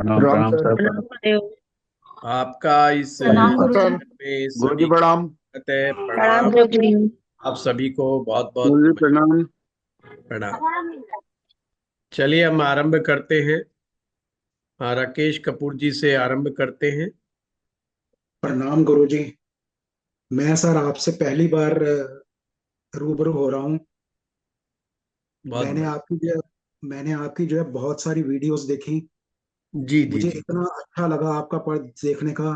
प्रणाम राम प्रणाम sir. Sir. प्रणाम गुरुदेव। आपका इस प्रणाम गुरुजी। में गुरु जी सभी प्रणाम। स्वागत है। प्रणाम प्रणाम। गुरुजी। आप सभी को बहुत बहुत गुरु जी नमस्कार। प्रणाम। प्रणाम। चलिए हम आरंभ करते हैं। राकेश कपूर जी से आरंभ करते हैं। प्रणाम गुरु जी। मैं सर आपसे पहली बार रूबरू हो रहा हूँ। बहुत मैंने बढ़िया। आपकी जो मैंने आपकी जो है बहुत सारी वीडियोस देखी। जी जी मुझे जी। इतना अच्छा लगा आपका पढ़ देखने का।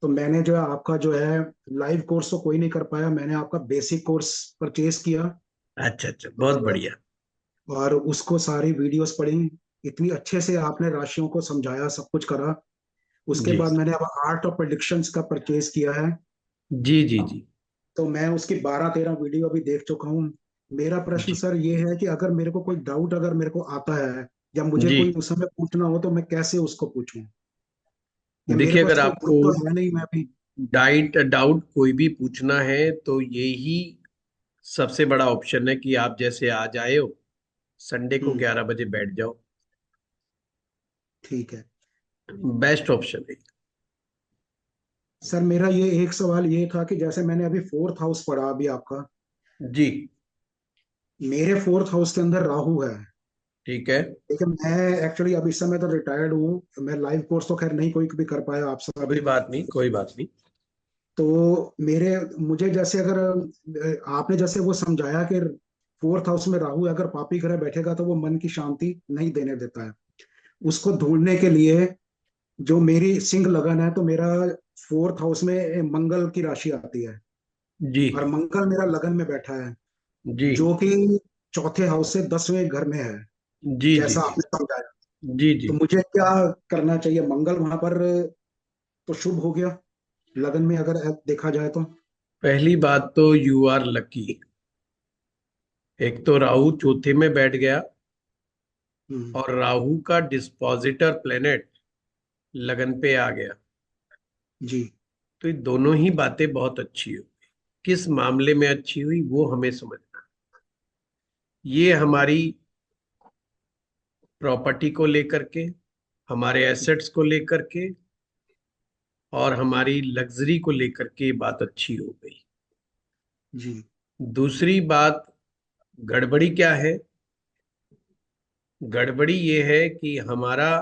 तो मैंने जो है आपका जो है लाइव कोर्स तो कोई नहीं कर पाया, मैंने आपका बेसिक कोर्स परचेज किया अच्छा अच्छा, बहुत बढ़िया। और उसको सारी वीडियोस पढ़ी। इतनी अच्छे से आपने राशियों को समझाया, सब कुछ करा। उसके जी बाद मैंने अब आर्ट ऑफ प्रेडिक्शंस का परचेज किया है। जी जी जी तो मैं उसकी 12-13 वीडियो अभी देख चुका हूँ। मेरा प्रश्न जी सर ये है कि अगर मेरे को कोई डाउट अगर मेरे को आता है या मुझे जी। कोई उस समय पूछना हो तो मैं कैसे उसको पूछूं? या मेरे देखिए, पास अगर कोई ग्रुप आपको तो है नहीं, मैं भी। डाउट कोई भी पूछना है तो यही सबसे बड़ा ऑप्शन है कि आप जैसे आज आए हो, संडे को हम्म। 11 बजे बैठ जाओ। ठीक है। बेस्ट ऑप्शन है। सर मेरा ये एक सवाल ये था कि जैसे मैंने अभी फोर्थ हाउस पढ़ा अभी आपका। जी। मेरे फोर्थ हाउस के अंदर राहु है। ठीक है। लेकिन मैं एक्चुअली अब इस समय तो रिटायर्ड हूँ, मैं लाइव कोर्स तो खैर नहीं कोई भी कर पाया आपसे कोई अभी। बात नहीं, कोई बात नहीं। तो मेरे मुझे जैसे अगर आपने जैसे वो समझाया कि फोर्थ हाउस में राहु अगर पापी ग्रह बैठेगा तो वो मन की शांति नहीं देने देता है। उसको ढूंढने के लिए जो मेरी सिंह लगन है, तो मेरा फोर्थ हाउस में मंगल की राशि आती है जी और मंगल मेरा लगन में बैठा है, जी जो कि चौथे हाउस से 10वें घर में है, जी जी जैसा जी आपने समझाया। जी जी। तो मुझे क्या करना चाहिए? मंगल वहां पर तो शुभ हो गया लगन में अगर देखा जाए तो। पहली बात तो यू आर लकी। एक तो राहु चौथे में बैठ गया हम्म। और राहु का डिस्पोजिटर प्लेनेट लगन पे आ गया। जी। तो ये दोनों ही बातें बहुत अच्छी हुई। किस मामले में अच्छी हुई वो हमें समझना है। ये हमारी प्रॉपर्टी को लेकर के, हमारे एसेट्स को लेकर के और हमारी लग्जरी को लेकर के ये बात अच्छी हो गई। जी। दूसरी बात, गड़बड़ी क्या है? गड़बड़ी ये है कि हमारा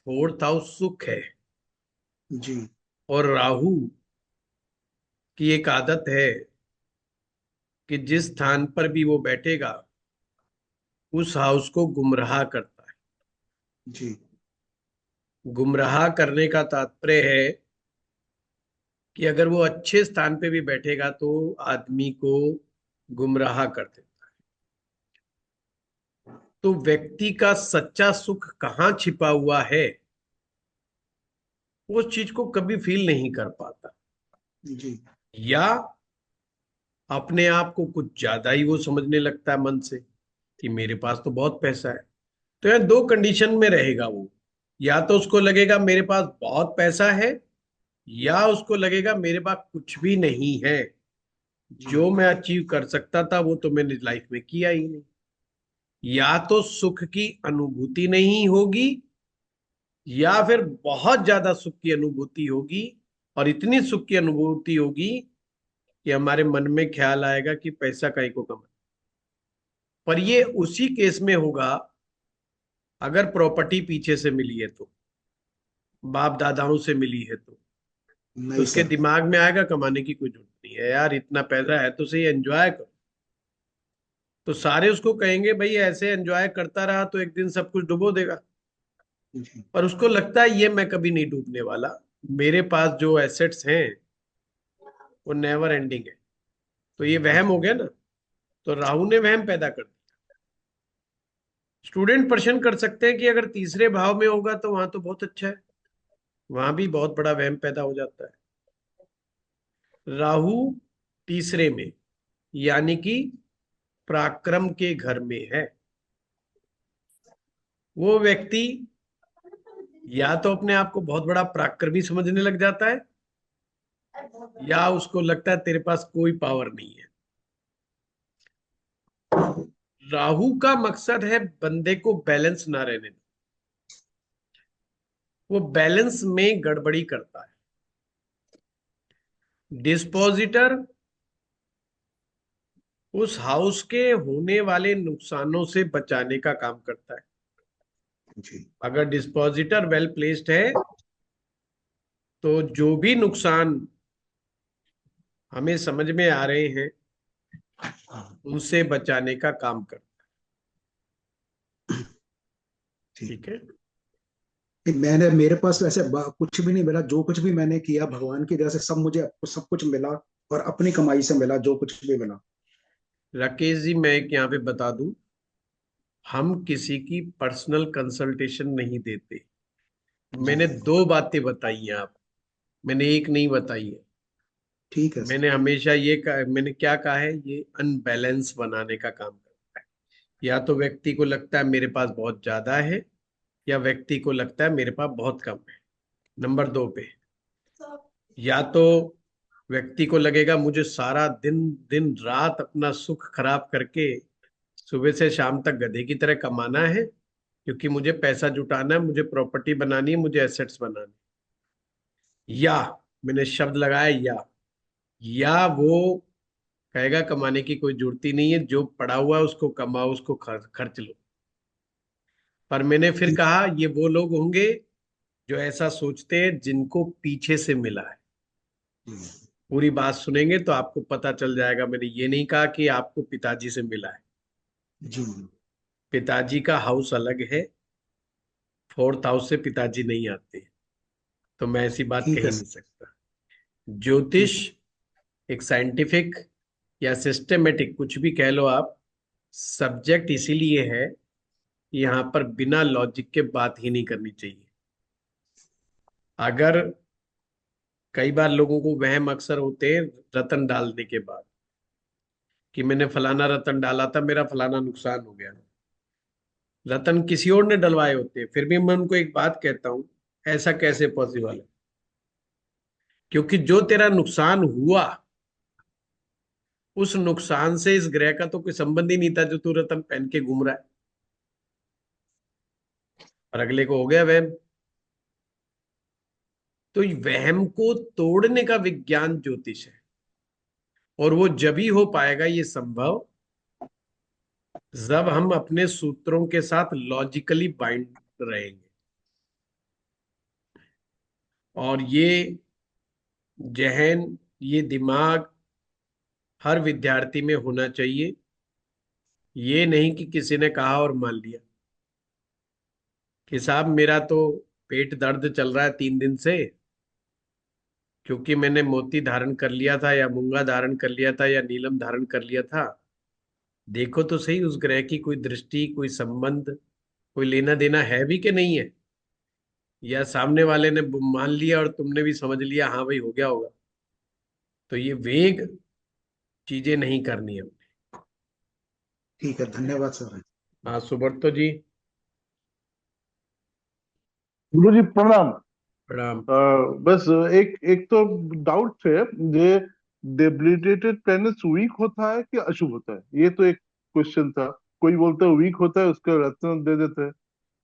फोर्थ हाउस सुख है जी। और राहु की एक आदत है कि जिस स्थान पर भी वो बैठेगा उस हाउस को गुमराह करता है। जी। गुमराह करने का तात्पर्य है कि अगर वो अच्छे स्थान पे भी बैठेगा तो आदमी को गुमराह कर देता है। तो व्यक्ति का सच्चा सुख कहाँ छिपा हुआ है, वो उस चीज को कभी फील नहीं कर पाता, जी। या अपने आप को कुछ ज्यादा ही वो समझने लगता है मन से कि मेरे पास तो बहुत पैसा है। तो यार दो कंडीशन में रहेगा वो। या तो उसको लगेगा मेरे पास बहुत पैसा है, या उसको लगेगा मेरे पास कुछ भी नहीं है। जी। जो मैं अचीव कर सकता था वो तो मैंने लाइफ में किया ही नहीं। या तो सुख की अनुभूति नहीं होगी, या फिर बहुत ज्यादा सुख की अनुभूति होगी। और इतनी सुख की अनुभूति होगी कि हमारे मन में ख्याल आएगा कि पैसा कहीं को कमाए। पर ये उसी केस में होगा अगर प्रॉपर्टी पीछे से मिली है तो, बाप दादाओं से मिली है तो नहीं उसके सर। दिमाग में आएगा कमाने की कोई जरूरत नहीं है यार, इतना पैसा है तो सही एंजॉय करो। तो सारे उसको कहेंगे भाई ऐसे एंजॉय करता रहा तो एक दिन सब कुछ डुबो देगा। जी। पर उसको लगता है ये मैं कभी नहीं डूबने वाला, मेरे पास जो एसेट्स हैं वो नेवर एंडिंग है। तो ये वहम हो गया ना। तो राहु ने वहम पैदा कर दिया। स्टूडेंट प्रश्न कर सकते हैं कि अगर तीसरे भाव में होगा तो वहां तो बहुत अच्छा है, वहां भी बहुत बड़ा वहम पैदा हो जाता है। राहु तीसरे में, यानी कि पराक्रम के घर में है। वो व्यक्ति या तो अपने आप को बहुत बड़ा पराक्रमी समझने लग जाता है, या उसको लगता है तेरे पास कोई पावर नहीं है। राहु का मकसद है बंदे को बैलेंस ना रहने देना। वो बैलेंस में गड़बड़ी करता है। डिस्पोजिटर उस हाउस के होने वाले नुकसानों से बचाने का काम करता है। जी। अगर डिस्पोजिटर वेल प्लेस्ड है तो जो भी नुकसान हमें समझ में आ रहे हैं हाँ। उनसे बचाने का काम करता है। ठीक। ठीक है। मैंने मेरे पास वैसे कुछ भी नहीं मिला, जो कुछ भी मैंने किया भगवान की दया से सब मुझे सब कुछ मिला, और अपनी कमाई से मिला जो कुछ भी मिला। राकेश जी, मैं एक यहाँ पे बता दूं, हम किसी की पर्सनल कंसल्टेशन नहीं देते। जी। मैंने दो बातें बताई हैं आप, मैंने एक नहीं बताई है। ठीक है सर। मैंने हमेशा ये कहा, मैंने क्या कहा है, ये अनबैलेंस बनाने का काम करता है। या तो व्यक्ति को लगता है मेरे पास बहुत ज्यादा है, या व्यक्ति को लगता है मेरे पास बहुत कम है। नंबर दो पे, या तो व्यक्ति को लगेगा मुझे सारा दिन दिन रात अपना सुख खराब करके सुबह से शाम तक गधे की तरह कमाना है, क्योंकि मुझे पैसा जुटाना है, मुझे प्रॉपर्टी बनानी है, मुझे एसेट्स बनानी है। या मैंने शब्द लगाया या वो कहेगा कमाने की कोई जरूरत ही नहीं है, जो पड़ा हुआ है उसको कमाओ, उसको खर्च लो। पर मैंने फिर ठीक। कहा ये वो लोग होंगे जो ऐसा सोचते हैं जिनको पीछे से मिला है। जी। पूरी बात सुनेंगे तो आपको पता चल जाएगा, मैंने ये नहीं कहा कि आपको पिताजी से मिला है। जी। पिताजी का हाउस अलग है, फोर्थ हाउस से पिताजी नहीं आते, तो मैं ऐसी बात कह ठीक ही है नहीं सर। सकता। ज्योतिष ठीक। एक साइंटिफिक या सिस्टेमेटिक, कुछ भी कह लो आप, सब्जेक्ट इसीलिए है कि यहाँ पर बिना लॉजिक के बात ही नहीं करनी चाहिए। अगर कई बार लोगों को वहम अक्सर होते हैं रतन डालने के बाद, कि मैंने फलाना रतन डाला था, मेरा फलाना नुकसान हो गया। रतन किसी और ने डलवाए होते हैं, फिर भी मैं उनको एक बात कहता हूं, ऐसा कैसे पॉसिबल है? क्योंकि जो तेरा नुकसान हुआ, उस नुकसान से इस ग्रह का तो कोई संबंध ही नहीं था जो तू रतन पहन के घूम रहा है, और अगले को हो गया वहम। तो वहम को तोड़ने का विज्ञान ज्योतिष है, और वो जब ही हो पाएगा ये संभव, जब हम अपने सूत्रों के साथ लॉजिकली बाइंड रहेंगे। और ये जहन, ये दिमाग हर विद्यार्थी में होना चाहिए। ये नहीं कि किसी ने कहा और मान लिया कि साहब मेरा तो पेट दर्द चल रहा है 3 दिन से, क्योंकि मैंने मोती धारण कर लिया था, या मूंगा धारण कर लिया था, या नीलम धारण कर लिया था। देखो तो सही उस ग्रह की कोई दृष्टि, कोई संबंध, कोई लेना देना है भी कि नहीं है, या सामने वाले ने मान लिया और तुमने भी समझ लिया हाँ भाई हो गया होगा। तो ये वेग चीजें नहीं करनी है। ठीक है, धन्यवाद सर। हाँ सुब्रतो जी। गुरु जी प्रणाम। प्रणाम। अ, बस एक एक तो डाउट है, ये डेबिलिटेटेड प्लैनेट्स वीक होता है कि अशुभ होता है, ये तो एक क्वेश्चन था। कोई बोलता है वीक होता है, उसका रत्न दे देते हैं,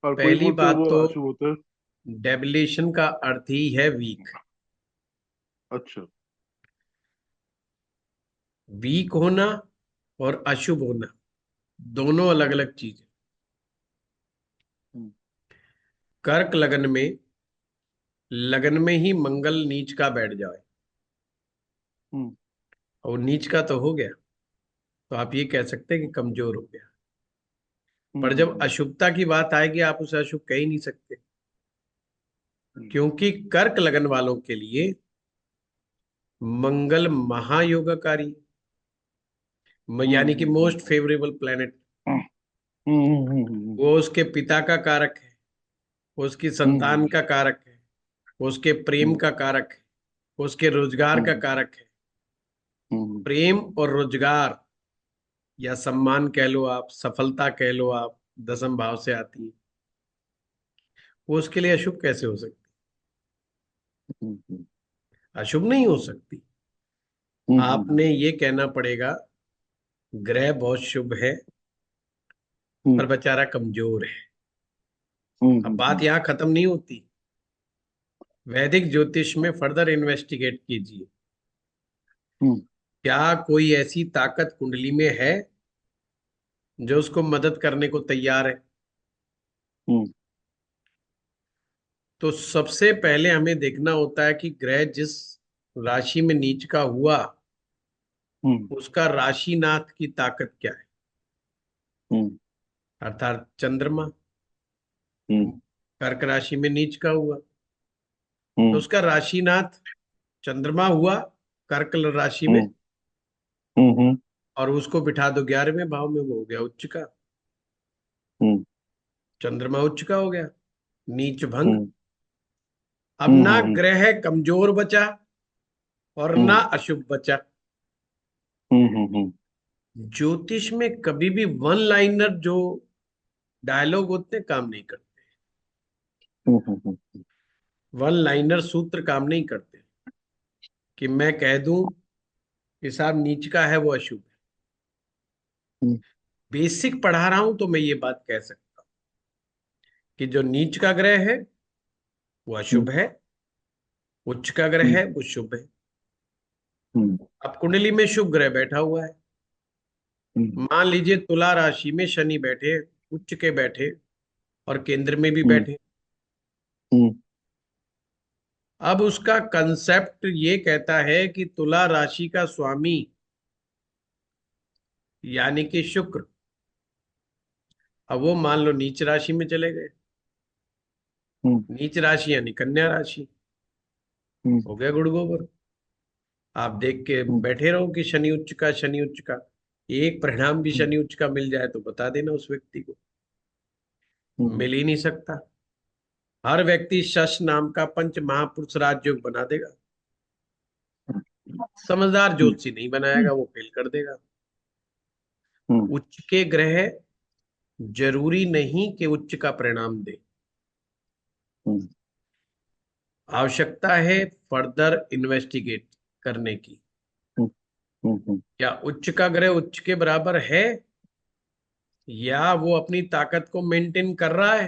और कोई पहली बोलते हैं बात वो तो, अशुभ होता है। डेबिलेशन का अर्थ ही है वीक। अच्छा। वीक होना और अशुभ होना दोनों अलग अलग चीज। हम्म। कर्क लगन में, लगन में ही मंगल नीच का बैठ जाए, हम्म। और नीच का तो हो गया, तो आप ये कह सकते हैं कि कमजोर हो गया। पर जब हम्म। अशुभता की बात आएगी आप उसे अशुभ कह ही नहीं सकते, हम्म। क्योंकि कर्क लगन वालों के लिए मंगल महायोगकारी, यानी कि most hmm. Favourable planet. Hmm. Hmm. वो उसके पिता का कारक है, वो उसकी संतान का कारक है, वो उसके प्रेम का कारक है, वो उसके रोजगार का कारक है। प्रेम और रोजगार, या सम्मान कह लो आप, सफलता कह लो आप, दसम भाव से आती है, वो उसके लिए अशुभ कैसे हो सकती? अशुभ नहीं हो सकती। आपने ये कहना पड़ेगा ग्रह बहुत शुभ है पर बेचारा कमजोर है। अब बात यहाँ खत्म नहीं होती। वैदिक ज्योतिष में फर्दर इन्वेस्टिगेट कीजिए, हम्म क्या कोई ऐसी ताकत कुंडली में है जो उसको मदद करने को तैयार है। हम्म तो सबसे पहले हमें देखना होता है कि ग्रह जिस राशि में नीच का हुआ हम्म उसका राशिनाथ की ताकत क्या है, हम्म अर्थात चंद्रमा। हम्म कर्क राशि में नीच का हुआ तो हम्म उसका राशिनाथ चंद्रमा हुआ कर्क राशि में, हम्म हम्म और उसको बिठा दो 11वें भाव में, वो हो गया उच्च का। हम्म चंद्रमा उच्च का हो गया, नीच भंग। हम्म अब ना ग्रह कमजोर बचा और ना हम्म अशुभ बचा। हम्म ज्योतिष में कभी भी वन लाइनर जो डायलॉग होते हैं काम नहीं करते, हम्म वन लाइनर सूत्र काम नहीं करते कि मैं कह दूं कि साहब नीच का है वो अशुभ है। बेसिक पढ़ा रहा हूं तो मैं ये बात कह सकता हूं कि जो नीच का ग्रह है वो अशुभ है, उच्च का ग्रह है वो शुभ है। अब कुंडली में शुभ ग्रह बैठा हुआ है, मान लीजिए तुला राशि में शनि बैठे, उच्च के बैठे और केंद्र में भी बैठे। अब उसका कंसेप्ट ये कहता है कि तुला राशि का स्वामी यानी कि शुक्र, अब वो मान लो नीच राशि में चले गए। नीच राशि यानी कन्या राशि, हो गया गुड़ गोबर। आप देख के बैठे रहो कि शनि उच्च का, शनि उच्च का। एक परिणाम भी शनि उच्च का मिल जाए तो बता देना उस व्यक्ति को, मिल ही नहीं सकता। हर व्यक्ति शश नाम का पंच महापुरुष राजयोग बना देगा, समझदार ज्योतिषी नहीं बनाएगा, वो फेल कर देगा। उच्च के ग्रह जरूरी नहीं कि उच्च का परिणाम दे, आवश्यकता है फर्दर इन्वेस्टिगेट करने की। क्या उच्च का ग्रह उच्च के बराबर है, या वो अपनी ताकत को मेंटेन कर रहा है।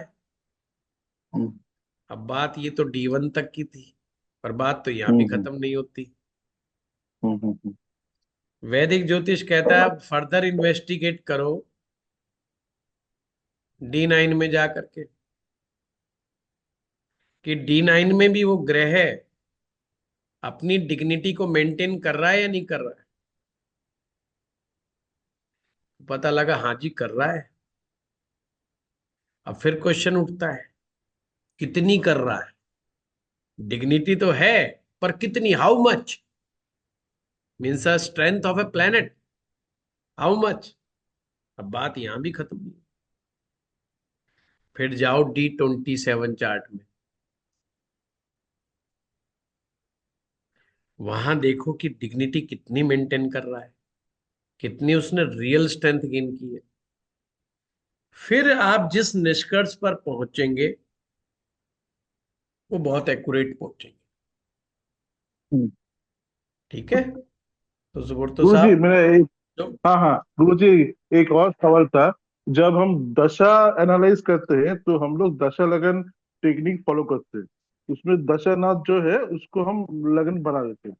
अब बात ये तो D1 तक की थी, पर बात तो यहाँ भी खत्म नहीं होती। वैदिक ज्योतिष कहता है फर्दर इन्वेस्टिगेट करो D9 में जा करके, कि D9 में भी वो ग्रह अपनी डिग्निटी को मेंटेन कर रहा है या नहीं कर रहा है। पता लगा हाँ जी कर रहा है। अब फिर क्वेश्चन उठता है कितनी कर रहा है। डिग्निटी तो है, पर कितनी, how much, means a strength of a planet, how much. अब बात यहां भी खत्म नहीं। फिर जाओ D27 चार्ट में, वहां देखो कि डिग्निटी कितनी मेंटेन कर रहा है, कितनी उसने रियल स्ट्रेंथ गेन की है। फिर आप जिस निष्कर्ष पर पहुंचेंगे वो बहुत एक्यूरेट पहुंचेंगे। ठीक है, तो सुब्रतो गुरु जी साहब मेरा जो हाँ हाँ गुरु जी, एक और सवाल था। जब हम दशा एनालाइज करते हैं तो हम लोग दशा लगन टेक्निक फॉलो करते हैं। उसमें दशानाथ जो है उसको हम लगन बना देते हैं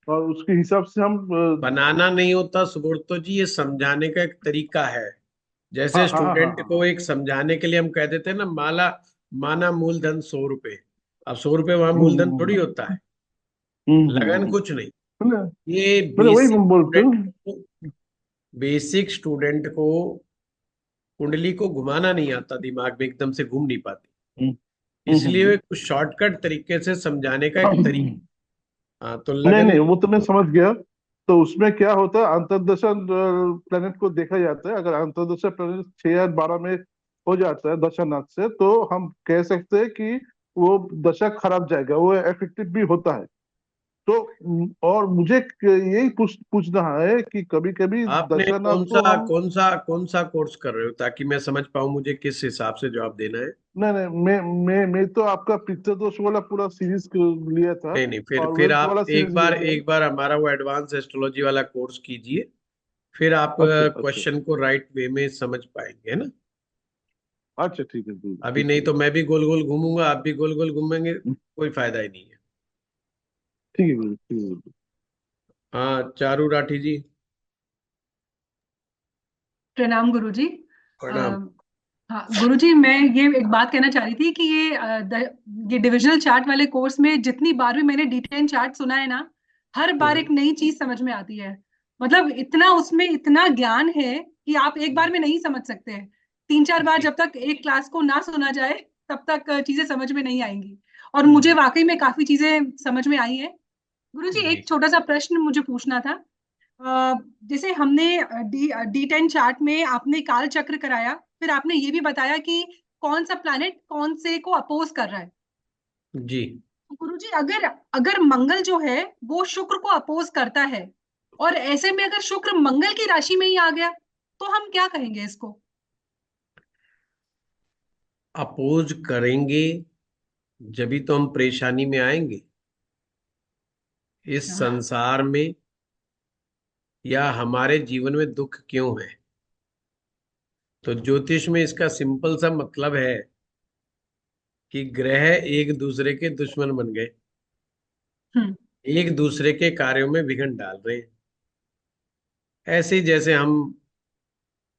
और उसके हिसाब से हम बनाना नहीं होता सुब्रतो जी, ये समझाने का एक तरीका है। जैसे हाँ हाँ हाँ हाँ स्टूडेंट हाँ को एक समझाने के लिए हम कह देते हैं ना, माला माना मूलधन 100 रुपए। अब 100 रुपए वहां मूलधन थोड़ी हम्म होता है, हम्म हम्म हम्म, लगन हम्म, कुछ नहीं। मैंने ये मैंने वही बेसिक बोलते स्टूडेंट हूँ। को, बेसिक स्टूडेंट को कुंडली को घुमाना नहीं आता, दिमाग में एकदम से घूम नहीं पाती। हम्म, इसलिए हम्म, वे कुछ शॉर्टकट तरीके से समझाने का एक हम्म। तरीका। हाँ, तो नहीं लगन नहीं, वो तो मैं समझ गया। तो उसमें क्या होता है, अंतर्दशा प्लेनेट को देखा जाता है। अगर अंतर्दशा प्लेनेट 6 या 12 में हो जाता है दशानाथ से, तो हम कह सकते हैं कि वो दशा खराब जाएगा, वो इफेक्टिव भी होता है। तो और मुझे यही पूछना है कि कभी कभी आपने दशानाथ कौन को सा हम कौन सा कौन सा कोर्स कर रहे हो, ताकि मैं समझ पाऊं मुझे किस हिसाब से जवाब देना है। नहीं नहीं, मैं तो आपका पितृदोष वाला पूरा सीरीज लिया था नहीं नहीं, फिर और फिर वेल्थ आप वाला एक सीरीज लिया बार था। एक बार हमारा वो एडवांस एस्ट्रोलॉजी वाला कोर्स कीजिए, फिर आप अच्छा अच्छा। क्वेश्चन को राइट वे में समझ पाएंगे, है ना। अच्छा ठीक है, ठीक अभी ठीक नहीं है। तो मैं भी गोल गोल घूमूंगा, आप भी गोल गोल घूमेंगे, कोई फायदा ही नहीं है। ठीक है गुरु, ठीक है गुरु। हाँ चारू राठी जी। प्रणाम गुरुजी। अ, प्रणाम। हाँ गुरुजी, मैं ये एक बात कहना चाह रही थी कि ये डिविजनल चार्ट वाले कोर्स में जितनी बार भी मैंने D10 चार्ट सुना है ना, हर बार एक हम्म, नई चीज समझ में आती है। मतलब इतना उसमें इतना ज्ञान है कि आप एक बार में नहीं समझ सकते हैं। 3-4 बार जी जब तक एक क्लास को ना सुना जाए तब तक चीजें समझ में नहीं आएंगी। और मुझे जी वाकई में काफी चीजें समझ में आई हैं। गुरुजी, जी। एक छोटा सा प्रश्न मुझे पूछना था। अ, जैसे हमने D10 चार्ट में आपने काल चक्र कराया, फिर आपने ये भी बताया कि कौन सा प्लैनेट कौन से को अपोज कर रहा है। जी। गुरुजी, अगर अगर मंगल जो है वो शुक्र को अपोज करता है, और ऐसे में अगर शुक्र मंगल की राशि में ही आ गया, तो हम क्या कहेंगे इसको? अपोज करेंगे जभी तो हम परेशानी में आएंगे इस अच्छा। संसार में, या हमारे जीवन में दुख क्यों है। तो ज्योतिष में इसका सिंपल सा मतलब है कि ग्रह एक दूसरे के दुश्मन बन गए, हम्म। एक दूसरे के कार्यों में विघ्न डाल रहे हैं। ऐसे ही जैसे हम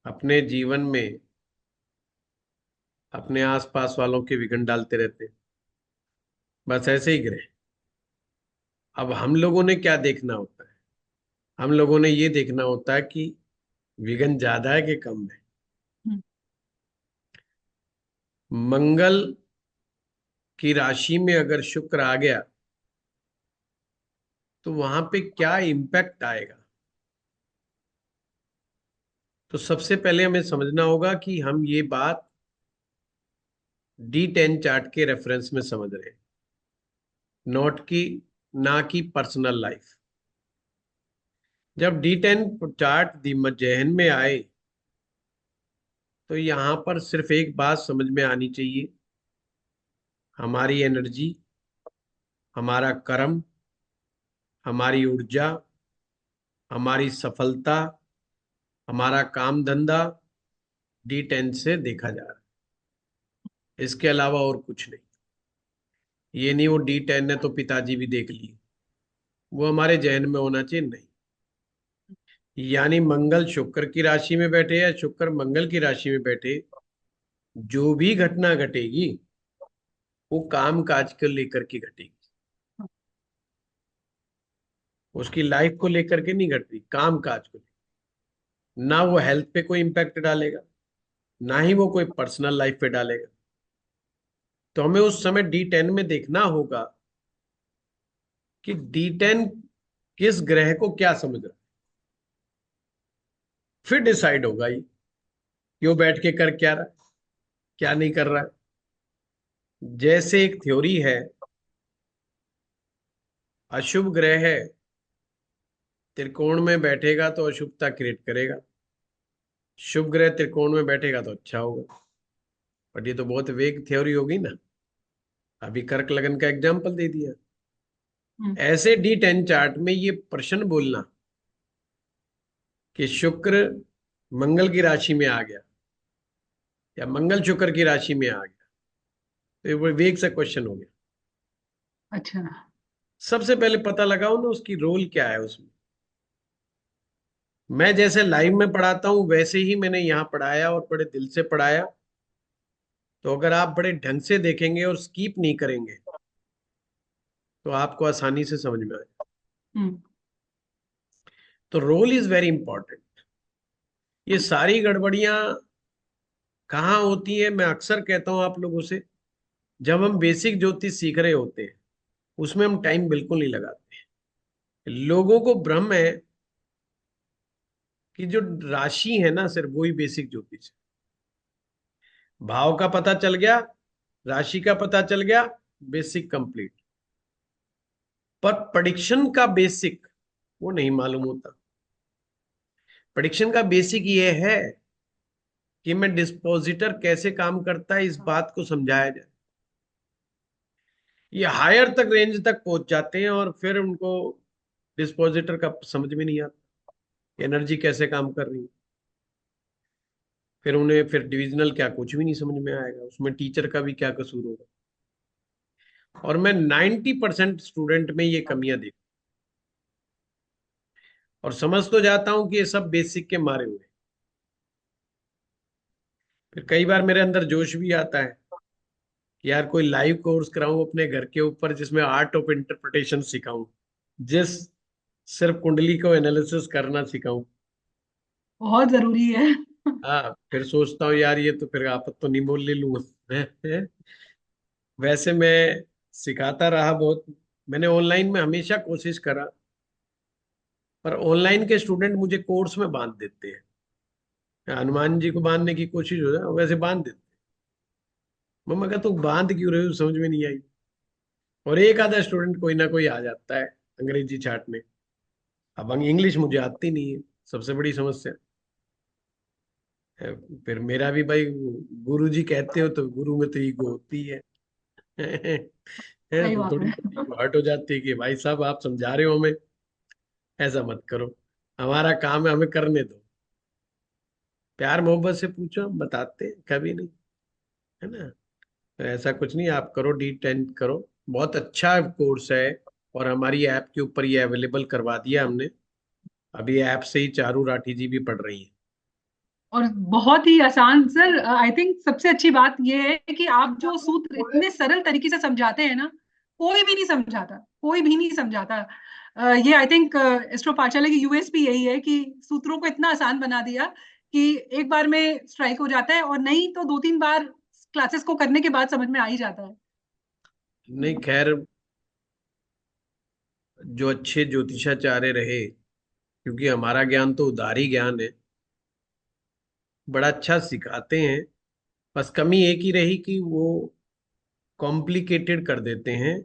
अपने जीवन में अपने आसपास वालों के विघ्न डालते रहते हैं, बस ऐसे ही ग्रह। अब हम लोगों ने क्या देखना होता है, हम लोगों ने ये देखना होता है कि विघ्न ज्यादा है कि कम है। हम्म। मंगल की राशि में अगर शुक्र आ गया तो वहां पे क्या इम्पैक्ट आएगा। तो सबसे पहले हमें समझना होगा कि हम ये बात D10 चार्ट के रेफरेंस में समझ रहे हैं, नॉट की ना कि पर्सनल लाइफ। जब D10 चार्ट जहन में आए तो यहां पर सिर्फ एक बात समझ में आनी चाहिए, हमारी एनर्जी, हमारा कर्म, हमारी ऊर्जा, हमारी सफलता, हमारा काम धंधा D10 से देखा जा रहा है, इसके अलावा और कुछ नहीं। ये नहीं वो D10 ने तो पिताजी भी देख लिए, वो हमारे जहन में होना चाहिए नहीं। यानी मंगल शुक्र की राशि में बैठे या शुक्र मंगल की राशि में बैठे, जो भी घटना घटेगी वो काम काज को लेकर के घटेगी, उसकी लाइफ को लेकर के नहीं घटती, काम काज को लेकर। ना वो हेल्थ पे कोई इंपैक्ट डालेगा, ना ही वो कोई पर्सनल लाइफ पे डालेगा। तो हमें उस समय D10 में देखना होगा कि D10 किस ग्रह को क्या समझ रहा है, फिर डिसाइड होगा ये कि वो बैठ के कर क्या रहा है, क्या नहीं कर रहा है। जैसे एक थ्योरी है, अशुभ ग्रह है त्रिकोण में बैठेगा तो अशुभता क्रिएट करेगा, शुभ ग्रह त्रिकोण में बैठेगा तो अच्छा होगा। बट ये तो बहुत वेग थ्योरी होगी ना, अभी कर्क लगन का एग्जाम्पल दे दिया। हम्म। ऐसे D10 चार्ट में ये प्रश्न बोलना कि शुक्र मंगल की राशि में आ गया या मंगल शुक्र की राशि में आ गया, तो ये वेग से क्वेश्चन हो गया। अच्छा। सबसे पहले पता लगाओ ना उसकी रोल क्या है उसमें। मैं जैसे लाइव में पढ़ाता हूं वैसे ही मैंने यहाँ पढ़ाया और बड़े दिल से पढ़ाया। तो अगर आप बड़े ढंग से देखेंगे और स्कीप नहीं करेंगे तो आपको आसानी से समझ में आए। हम्म। तो रोल इज वेरी इंपॉर्टेंट। ये सारी गड़बड़ियां कहाँ होती है, मैं अक्सर कहता हूं आप लोगों से, जब हम बेसिक ज्योतिष सीख रहे होते हैं उसमें हम टाइम बिल्कुल नहीं लगाते। लोगों को भ्रम है कि जो राशि है ना सिर्फ वही बेसिक ज्योतिष है। भाव का पता चल गया, राशि का पता चल गया, बेसिक कंप्लीट। पर प्रेडिक्शन का बेसिक वो नहीं मालूम होता। प्रेडिक्शन का बेसिक ये है कि मैं डिस्पोजिटर कैसे काम करता है इस बात को समझाया जाए। ये हायर तक रेंज तक पहुंच जाते हैं और फिर उनको डिस्पोजिटर का समझ में नहीं आता, एनर्जी कैसे काम कर रही है। फिर उन्हें फिर डिविजनल क्या कुछ भी नहीं समझ में आएगा, उसमें टीचर का भी क्या कसूर होगा। और मैं 90% स्टूडेंट में ये कमियां देख और समझ तो जाता हूं कि ये सब बेसिक के मारे हुए हैं। फिर कई बार मेरे अंदर जोश भी आता है कि यार कोई लाइव कोर्स कराऊं अपने घर के ऊपर, जिसमें आर्ट ऑफ इंटरप्रिटेशन सिखाऊं, जिस सिर्फ कुंडली को एनालिसिस करना सिखाऊं। बहुत जरूरी है। हाँ, फिर सोचता हूँ यार ये तो फिर आफत तो नहीं बोल ले लूंगा। वैसे मैं सिखाता रहा बहुत, मैंने ऑनलाइन में हमेशा कोशिश करा, पर ऑनलाइन के स्टूडेंट मुझे कोर्स में बांध देते हैं। हनुमान जी को बांधने की कोशिश हो जाए वैसे बांध देते हैं। मैं कहा तू बांध क्यों रहे हो, समझ में नहीं आई। और एक आधा स्टूडेंट कोई ना कोई आ जाता है अंग्रेजी छाटने। अब इंग्लिश मुझे आती नहीं है, सबसे बड़ी समस्या है। फिर मेरा भी भाई, गुरु जी कहते हो तो गुरु में तो ईगो होती है। सही तो बात थोड़ी है। हर्ट हो जाती है कि भाई साहब आप समझा रहे हो हमें, ऐसा मत करो, हमारा काम है, हमें करने दो। प्यार मोहब्बत से पूछो, हम बताते हैं, कभी नहीं, है ना। तो ऐसा कुछ नहीं, आप करो, D10 करो, बहुत अच्छा कोर्स है। और हमारी ऐप के ऊपर ये अवेलेबल करवा दिया हमने। अभी ऐप से ही चारू राठी जी भी पढ़ रही है। और बहुत ही आसान सर, आई थिंक सबसे अच्छी बात ये है कि आप जो सूत्र इतने सरल तरीके से समझाते हैं ना, कोई भी नहीं समझाता, कोई भी नहीं समझाता। ये आई थिंक एस्ट्रो पाठशाला की यूएसपी यही है कि सूत्रों को इतना आसान बना दिया कि एक बार में स्ट्राइक हो जाता है, और नहीं तो 2-3 बार क्लासेस को करने के बाद समझ में आ ही जाता है। नहीं खैर, जो अच्छे ज्योतिषाचार्य रहे, क्योंकि हमारा ज्ञान तो उधारी ज्ञान है, बड़ा अच्छा सिखाते हैं। बस कमी एक ही रही कि वो कॉम्प्लिकेटेड कर देते हैं,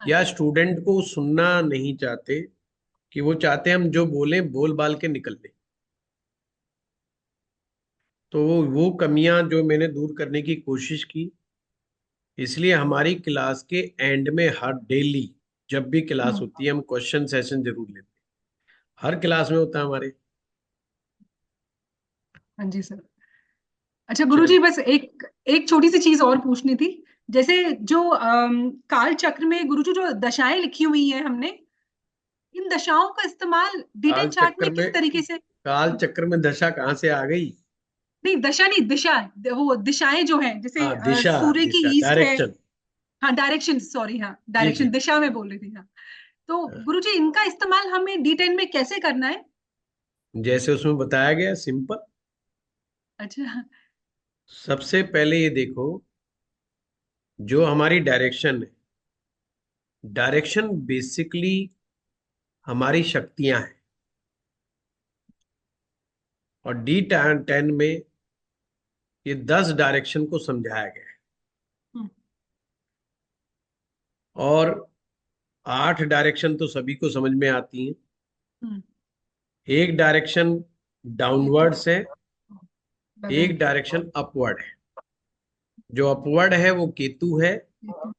हाँ या जी। स्टूडेंट को सुनना नहीं चाहते, कि वो चाहते हैं हम जो बोलें बोल बाल के निकल लें। तो वो कमियां जो मैंने दूर करने की कोशिश की, इसलिए हमारी क्लास के एंड में हर डेली जब भी क्लास हम्म। होती है हम क्वेश्चन सेशन जरूर लेते हैं। हर क्लास में होता है हमारे। हाँ जी सर। अच्छा गुरुजी, चलिए। बस एक एक छोटी सी चीज और पूछनी थी। जैसे जो काल चक्र में गुरुजी जो दशाएं लिखी हुई हैं हमने, इन दशाओं का इस्तेमाल काल D10 चार्ट चक्र में में, किस तरीके से? काल चक्र में दशा कहाँ से आ गई? नहीं दशा नहीं, दिशा। वो दिशाएं जो हैं, जैसे हाँ, दिशा, सूर्य की दिशा ईस्ट है। डायरेक्शन। हाँ डायरेक्शन, सॉरी, हाँ जी डायरेक्शन, जी। दिशा में बोल रही थी, हाँ। तो हाँ, गुरुजी इनका इस्तेमाल हमें D10 में कैसे करना है? जैसे उसमें बताया गया, सिंपल। अच्छा। सबसे पहले ये देखो, जो हमारी डायरेक्शन है, डायरेक्शन बेसिकली हमारी शक्तियां हैं। और D10 में ये 10 डायरेक्शन को समझाया गया है। हम्म। और 8 डायरेक्शन तो सभी को समझ में आती हैं। हम्म। एक डायरेक्शन ये तो डाउनवर्ड है, गगन। एक डायरेक्शन अपवर्ड है। जो अपवर्ड है वो केतु है, ये तो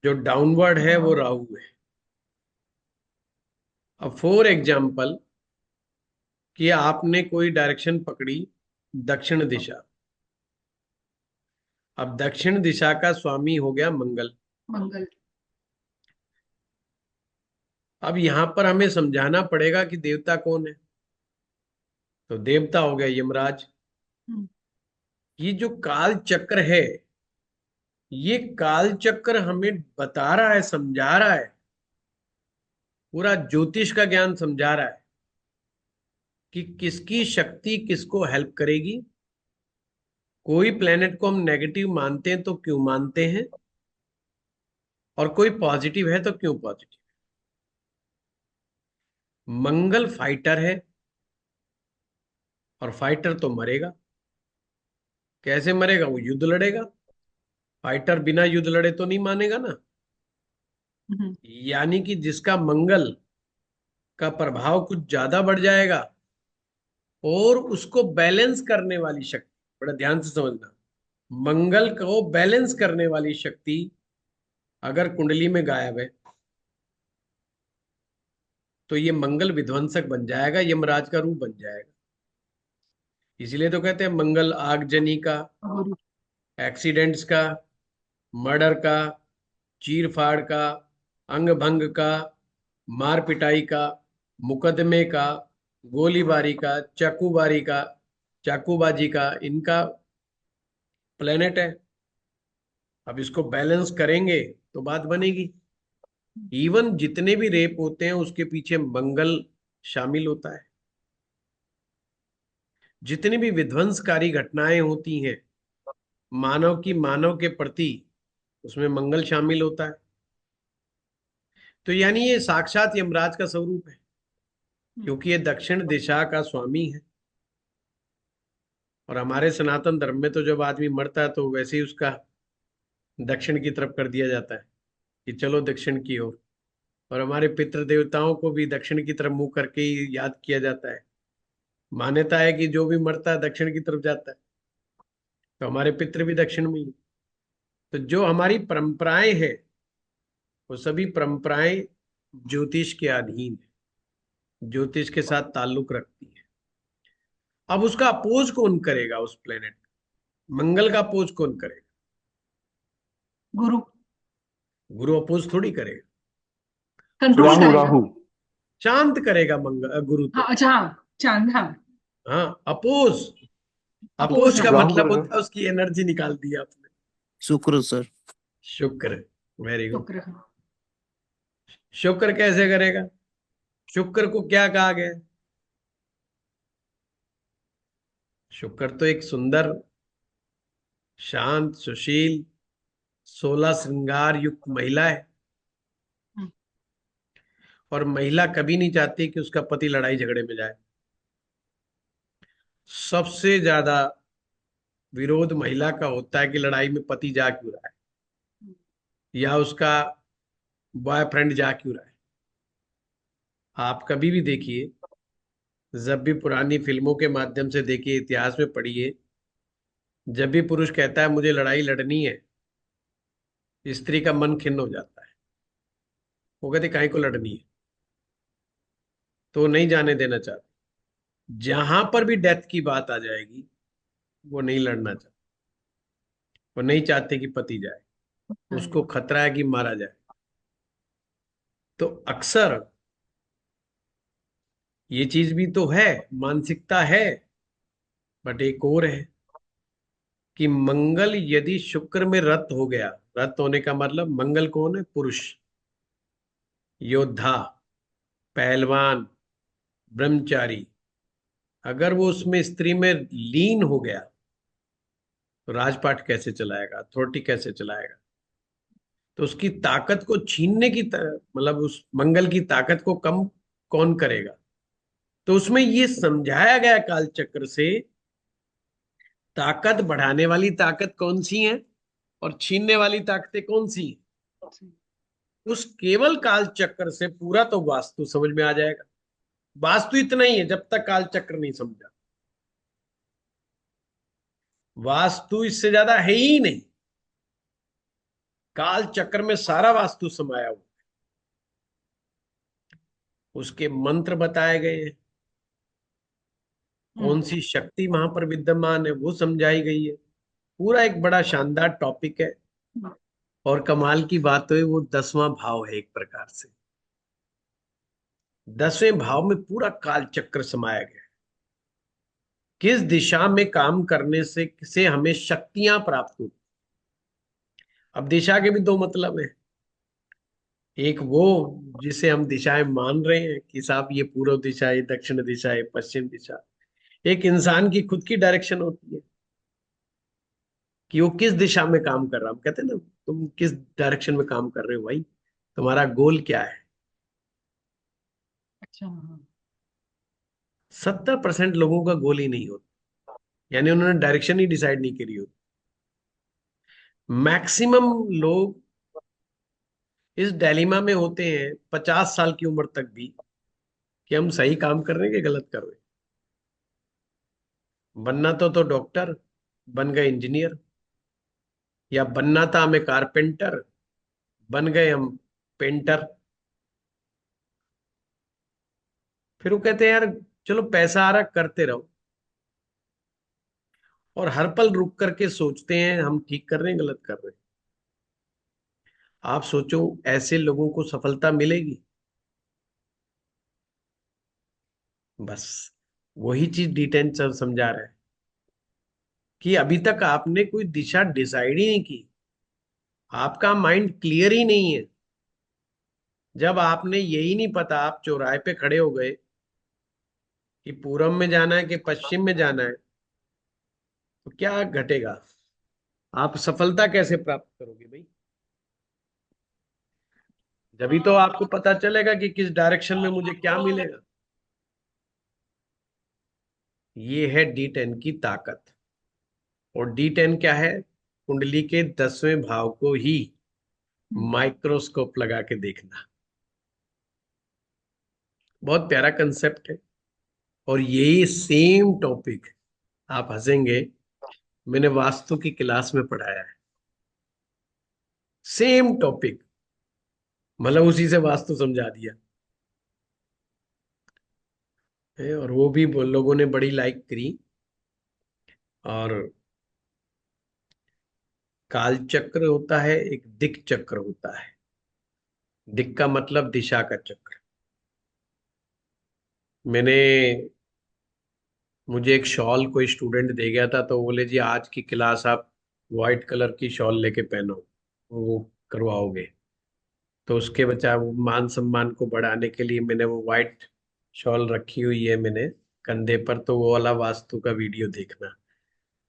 जो डाउनवर्ड है वो राहु है। अब फॉर एग्जाम्पल कि आपने कोई डायरेक्शन पकड़ी दक्षिण दिशा। अब दक्षिण दिशा का स्वामी हो गया मंगल। मंगल। अब यहां पर हमें समझाना पड़ेगा कि देवता कौन है। तो देवता हो गया यमराज। हम्म। ये जो काल चक्र है, ये काल चक्र हमें बता रहा है, समझा रहा है, पूरा ज्योतिष का ज्ञान समझा रहा है कि किसकी शक्ति किसको हेल्प करेगी। कोई प्लेनेट को हम नेगेटिव मानते हैं तो क्यों मानते हैं, और कोई पॉजिटिव है तो क्यों पॉजिटिव। मंगल फाइटर है, और फाइटर तो मरेगा। कैसे मरेगा? वो युद्ध लड़ेगा। फाइटर बिना युद्ध लड़े तो नहीं मानेगा ना। हम्म। यानी कि जिसका मंगल का प्रभाव कुछ ज्यादा बढ़ जाएगा, और उसको बैलेंस करने वाली शक्ति, बड़ा ध्यान से समझना, मंगल को बैलेंस करने वाली शक्ति अगर कुंडली में गायब है, तो ये मंगल विध्वंसक बन जाएगा, यमराज का रूप बन जाएगा। इसीलिए तो कहते हैं मंगल आगजनी का, गुरु। एक्सीडेंट्स का, मर्डर का, चीर फाड़ का, अंग भंग का, मार पिटाई का, मुकदमे का, गोलीबारी का, चाकूबाजी का इनका प्लेनेट है। अब इसको बैलेंस करेंगे तो बात बनेगी। इवन जितने भी रेप होते हैं उसके पीछे मंगल शामिल होता है। जितनी भी विध्वंसकारी घटनाएं होती हैं मानव के प्रति, उसमें मंगल शामिल होता है। तो यानी ये साक्षात यमराज का स्वरूप है, क्योंकि ये दक्षिण दिशा का स्वामी है। और हमारे सनातन धर्म में तो जब आदमी मरता है तो वैसे ही उसका दक्षिण की तरफ कर दिया जाता है कि चलो दक्षिण की ओर। और हमारे पितृ देवताओं को भी दक्षिण की तरफ मुंह करके ही याद किया जाता है। मान्यता है कि जो भी मरता है दक्षिण की तरफ जाता है, तो हमारे पितृ भी दक्षिण में ही। तो जो हमारी परंपराएं हैं वो सभी परंपराएं ज्योतिष के अधीन है, ज्योतिष के साथ ताल्लुक रखती है। अब उसका अपोज कौन करेगा उस प्लेनेट, मंगल का अपोज कौन करेगा? गुरु गुरु अपोज थोड़ी करेगा, कंट्रोल राहु करेगा। राहु शांत करेगा मंगल गुरु हाँ तो। अच्छा, हाँ चांद, हाँ हाँ, अपोज। अपोज, अपोज का हाँ राहु मतलब करेगा। होता है उसकी एनर्जी निकाल दी आपने। शुक्र सर। शुक्र, वेरी गुड। शुक्र, हाँ। शुक्र कैसे करेगा? शुक्र को क्या कहा गया है? शुक्र तो एक सुंदर, शांत, सुशील, 16 श्रृंगार युक्त महिला है। हम्म, और महिला कभी नहीं चाहती कि उसका पति लड़ाई झगड़े में जाए। सबसे ज्यादा विरोध महिला का होता है कि लड़ाई में पति जा क्यों रहा है, या उसका बॉयफ्रेंड जा क्यों रहा है। आप कभी भी देखिए, जब भी पुरानी फिल्मों के माध्यम से देखिए, इतिहास में पढ़िए, जब भी पुरुष कहता है मुझे लड़ाई लड़नी है, स्त्री का मन खिन्न हो जाता है। वो कहती काहे को लड़नी है, तो वो नहीं जाने देना चाहती। जहां पर भी डेथ की बात आ जाएगी वो नहीं लड़ना चाहती। वो नहीं चाहते कि पति जाए, उसको खतरा है कि मारा जाए। तो अक्सर ये चीज भी तो है, मानसिकता है। बट एक और है कि मंगल यदि शुक्र में रत हो गया, रत होने का मतलब मंगल कौन है? पुरुष, योद्धा, पहलवान, ब्रह्मचारी। अगर वो उसमें स्त्री में लीन हो गया तो राजपाट कैसे चलाएगा, अथॉरिटी कैसे चलाएगा? तो उसकी ताकत को छीनने की मतलब उस मंगल की ताकत को कम कौन करेगा? तो उसमें ये समझाया गया काल चक्र से, ताकत बढ़ाने वाली ताकत कौन सी है और छीनने वाली ताकतें कौन सी हैं। उस केवल काल चक्र से पूरा तो वास्तु समझ में आ जाएगा। वास्तु इतना ही है जब तक काल चक्र नहीं समझा। वास्तु इससे ज्यादा है ही नहीं। काल चक्र में सारा वास्तु समाया हुआ, उसके मंत्र बताए गए हैं, कौन सी शक्ति वहां पर विद्यमान है वो समझाई गई है। पूरा एक बड़ा शानदार टॉपिक है। और कमाल की बात तो है, वो 10वां भाव है एक प्रकार से। 10वें भाव में पूरा काल चक्र समाया गया है। किस दिशा में काम करने से हमें शक्तियां प्राप्त होती। अब दिशा के भी दो मतलब है। एक वो जिसे हम दिशाएं मान रहे हैं कि साहब ये पूर्व दिशा है, दक्षिण दिशा है, पश्चिम दिशा। एक इंसान की खुद की डायरेक्शन होती है कि वो किस दिशा में काम कर रहा है। हम कहते हैं ना, तुम किस डायरेक्शन में काम कर रहे हो भाई, तुम्हारा गोल क्या है। अच्छा, हाँ। 70% लोगों का गोल ही नहीं होता, यानी उन्होंने डायरेक्शन ही डिसाइड नहीं करी होती। मैक्सिमम लोग इस डायलेमा में होते हैं 50 साल की उम्र तक भी, कि हम सही काम कर रहे हैं कि गलत कर रहे हैं। बनना तो डॉक्टर, बन गए इंजीनियर, या बनना था हमें कारपेंटर, बन गए हम पेंटर। फिर वो कहते हैं यार चलो पैसा आ रहा करते रहो। और हर पल रुक करके सोचते हैं हम ठीक कर रहे हैं गलत कर रहे हैं। आप सोचो ऐसे लोगों को सफलता मिलेगी? बस वही चीज D10 सर समझा रहे हैं कि अभी तक आपने कोई दिशा डिसाइड ही नहीं की, आपका माइंड क्लियर ही नहीं है। जब आपने यही नहीं पता, आप चौराहे पे खड़े हो गए कि पूरब में जाना है कि पश्चिम में जाना है, तो क्या घटेगा? आप सफलता कैसे प्राप्त करोगे भाई? जभी तो आपको पता चलेगा कि किस डायरेक्शन में मुझे क्या मिलेगा। ये है D10 की ताकत। और D10 क्या है? कुंडली के 10वें भाव को ही माइक्रोस्कोप लगा के देखना। बहुत प्यारा कंसेप्ट है। और यही सेम टॉपिक, आप हंसेंगे, मैंने वास्तु की क्लास में पढ़ाया है। सेम टॉपिक, मतलब उसी से वास्तु समझा दिया है। और वो भी लोगों ने बड़ी लाइक करी। और काल चक्र होता है, एक दिक् चक्र होता है। दिक् का मतलब दिशा का चक्र। मैंने मुझे एक शॉल कोई स्टूडेंट दे गया था, तो बोले जी आज की क्लास आप व्हाइट कलर की शॉल लेके पहनो, वो करवाओगे। तो उसके बचा मान सम्मान को बढ़ाने के लिए मैंने वो व्हाइट शॉल रखी हुई है मैंने कंधे पर। तो वो वाला वास्तु का वीडियो देखना,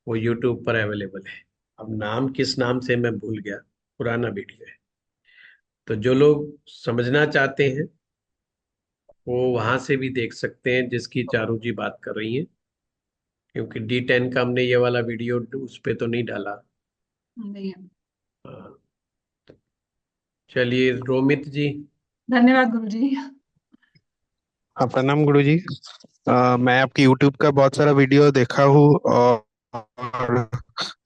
वो यूट्यूब पर अवेलेबल है। अब नाम किस नाम से मैं भूल गया, पुराना वीडियो है। तो जो लोग समझना चाहते हैं वो वहां से भी देख सकते हैं, जिसकी चारू जी बात कर रही हैं। क्योंकि D10 का हमने ये वाला वीडियो उस पे तो नहीं डाला। नहीं है। हाँ, चलिए रोमित जी। धन्यवाद गुरुजी। हाँ, प्रणाम गुरुजी। मैं आपकी यूट्यूब का बहुत सारा वीडियो देखा हूँ, और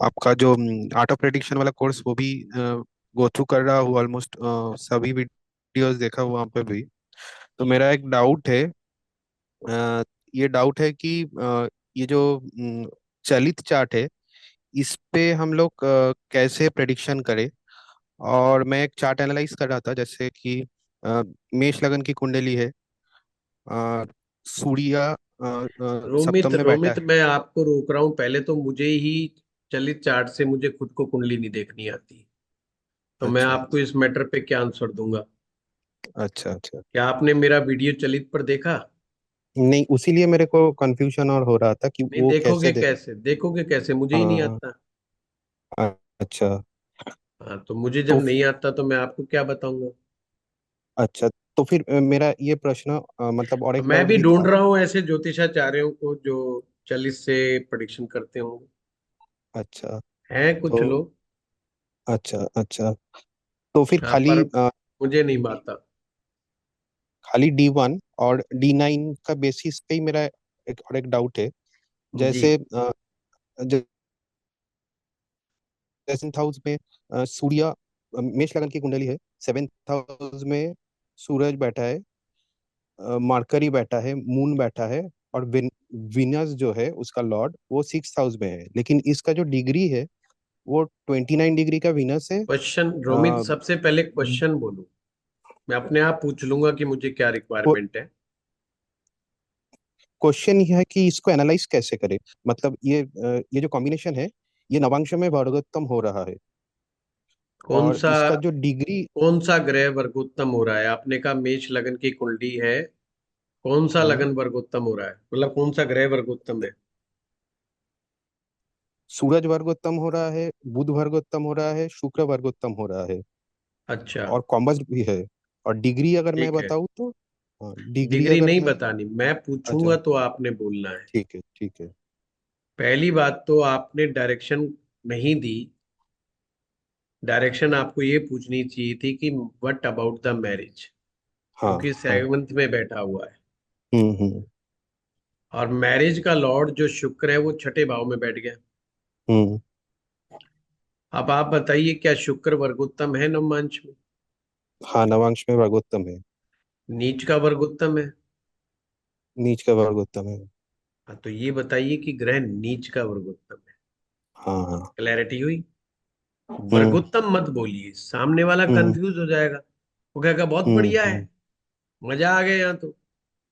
आपका जो आर्ट ऑफ प्रेडिक्शन वाला कोर्स वो भी गो थ्रू कर रहा हूँ ऑलमोस्ट। सभी वीडियोस देखा हूँ वहाँ पे भी। तो मेरा एक डाउट है। ये डाउट है कि ये जो चलित चार्ट है, इस पे हम लोग कैसे प्रेडिक्शन करें। और मैं एक चार्ट एनालाइज कर रहा था, जैसे कि मेष लगन की कुंडली है, अ, सूर्य रोमित सप्तम में बैठा रोमित है। मैं आपको रोक रहा हूँ। पहले तो मुझे ही चलित चार्ट से मुझे खुद को कुंडली नहीं देखनी आती, तो मैं अच्छा आपको इस मैटर पे क्या आंसर दूंगा? अच्छा अच्छा। क्या आपने मेरा वीडियो चलित पर देखा? नहीं, उसीलिए मेरे को कंफ्यूजन और हो रहा था कि नहीं, वो देखोगे कैसे कैसे, देखोगे कैसे, मुझे ही नहीं हाँ। आता। अच्छा। हाँ, तो मुझे जब तो नहीं आता तो मैं आपको क्या बताऊंगा? अच्छा, तो फिर मेरा ये प्रश्न, मतलब और अब एक मैं डाउट भी भी ढूंढ था। रहा हूँ ऐसे ज्योतिषाचार्यों को जो चलित से प्रिडिक्शन करते होंगे। अच्छा। हैं कुछ तो लोग। अच्छा अच्छा, तो फिर हाँ, खाली पर मुझे नहीं आता। खाली D1 और D9 का बेसिस पे ही मेरा एक और एक डाउट है। जी। जैसे सेवेंथ हाउस में सूर्य, मेष लगन की कुंडली है, सेवेंथ हाउस में सूरज बैठा है, मरकरी बैठा है, मून बैठा है, और विनस जो है उसका लॉर्ड वो सिक्स हाउस में है। लेकिन इसका जो डिग्री है वो 29 डिग्री का विनस है। क्वेश्चन रोमित, सबसे पहले क्वेश्चन बोलो। मैं अपने आप पूछ लूंगा कि मुझे क्या रिक्वायरमेंट है। क्वेश्चन ये है कि इसको एनालाइज कैसे करें। मतलब ये जो कॉम्बिनेशन है, ये नवांश में वर्गोत्तम हो रहा है, कौन और सा इसका जो डिग्री। कौन सा ग्रह वर्गोत्तम हो रहा है? आपने कहा मेष लगन की कुंडली है, कौन सा हाँ, लगन वर्गोत्तम हो रहा है, मतलब कौन सा ग्रह वर्गोत्तम है? सूरज वर्गोत्तम हो रहा है, बुध वर्गोत्तम हो रहा है, शुक्र वर्गोत्तम हो रहा है, अच्छा, और कॉम्बस भी है। और डिग्री अगर मैं ठीक है। बताऊँ तो, हाँ, डिग्री डिग्री अगर नहीं मैं। बतानी, मैं अच्छा, पूछूंगा तो आपने बोलना है। ठीक है ठीक है। पहली बात तो आपने डायरेक्शन नहीं दी। डायरेक्शन आपको ये पूछनी चाहिए थी कि व्हाट अबाउट द मैरिज, हाँ क्योंकि हाँ। सेवंथ में बैठा हुआ है। हम्म। और मैरिज का लॉर्ड जो शुक्र है वो छठे भाव में बैठ गया। हम्म। अब आप बताइए, क्या शुक्र वर्गोत्तम है नवमांश में? हाँ, नवांश में वर्गोत्तम है। नीच का वर्गोत्तम है। नीच का वर्गोत्तम है। हाँ, तो ये बताइए कि ग्रह नीच का वर्गोत्तम है, हाँ। क्लैरिटी हुई? हम्म। वर्गोत्तम मत बोलिए, सामने वाला हम्म। कंफ्यूज हो जाएगा, वो कहेगा बहुत हम्म। बढ़िया है, मजा आ गया यहाँ तो।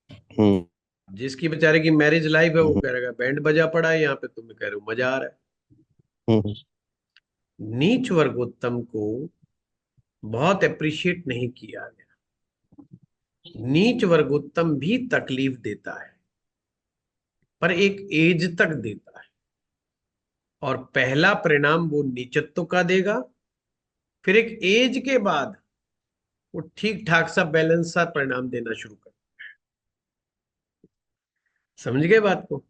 हम्म। जिसकी बेचारे की मैरिज लाइफ है वो हम्म। कह रहेगा बैंड बजा पड़ा है, यहाँ पे तुम कह रहे हो मजा आ रहा है। हम्म। नीच वर्गोत्तम को बहुत अप्रिशिएट नहीं किया गया। नीच वर्गोत्तम भी तकलीफ देता है, पर एक एज तक देता है, और पहला परिणाम वो नीचत्व का देगा, फिर एक एज के बाद वो ठीक ठाक सा बैलेंस सा परिणाम देना शुरू कर। समझ गए बात को?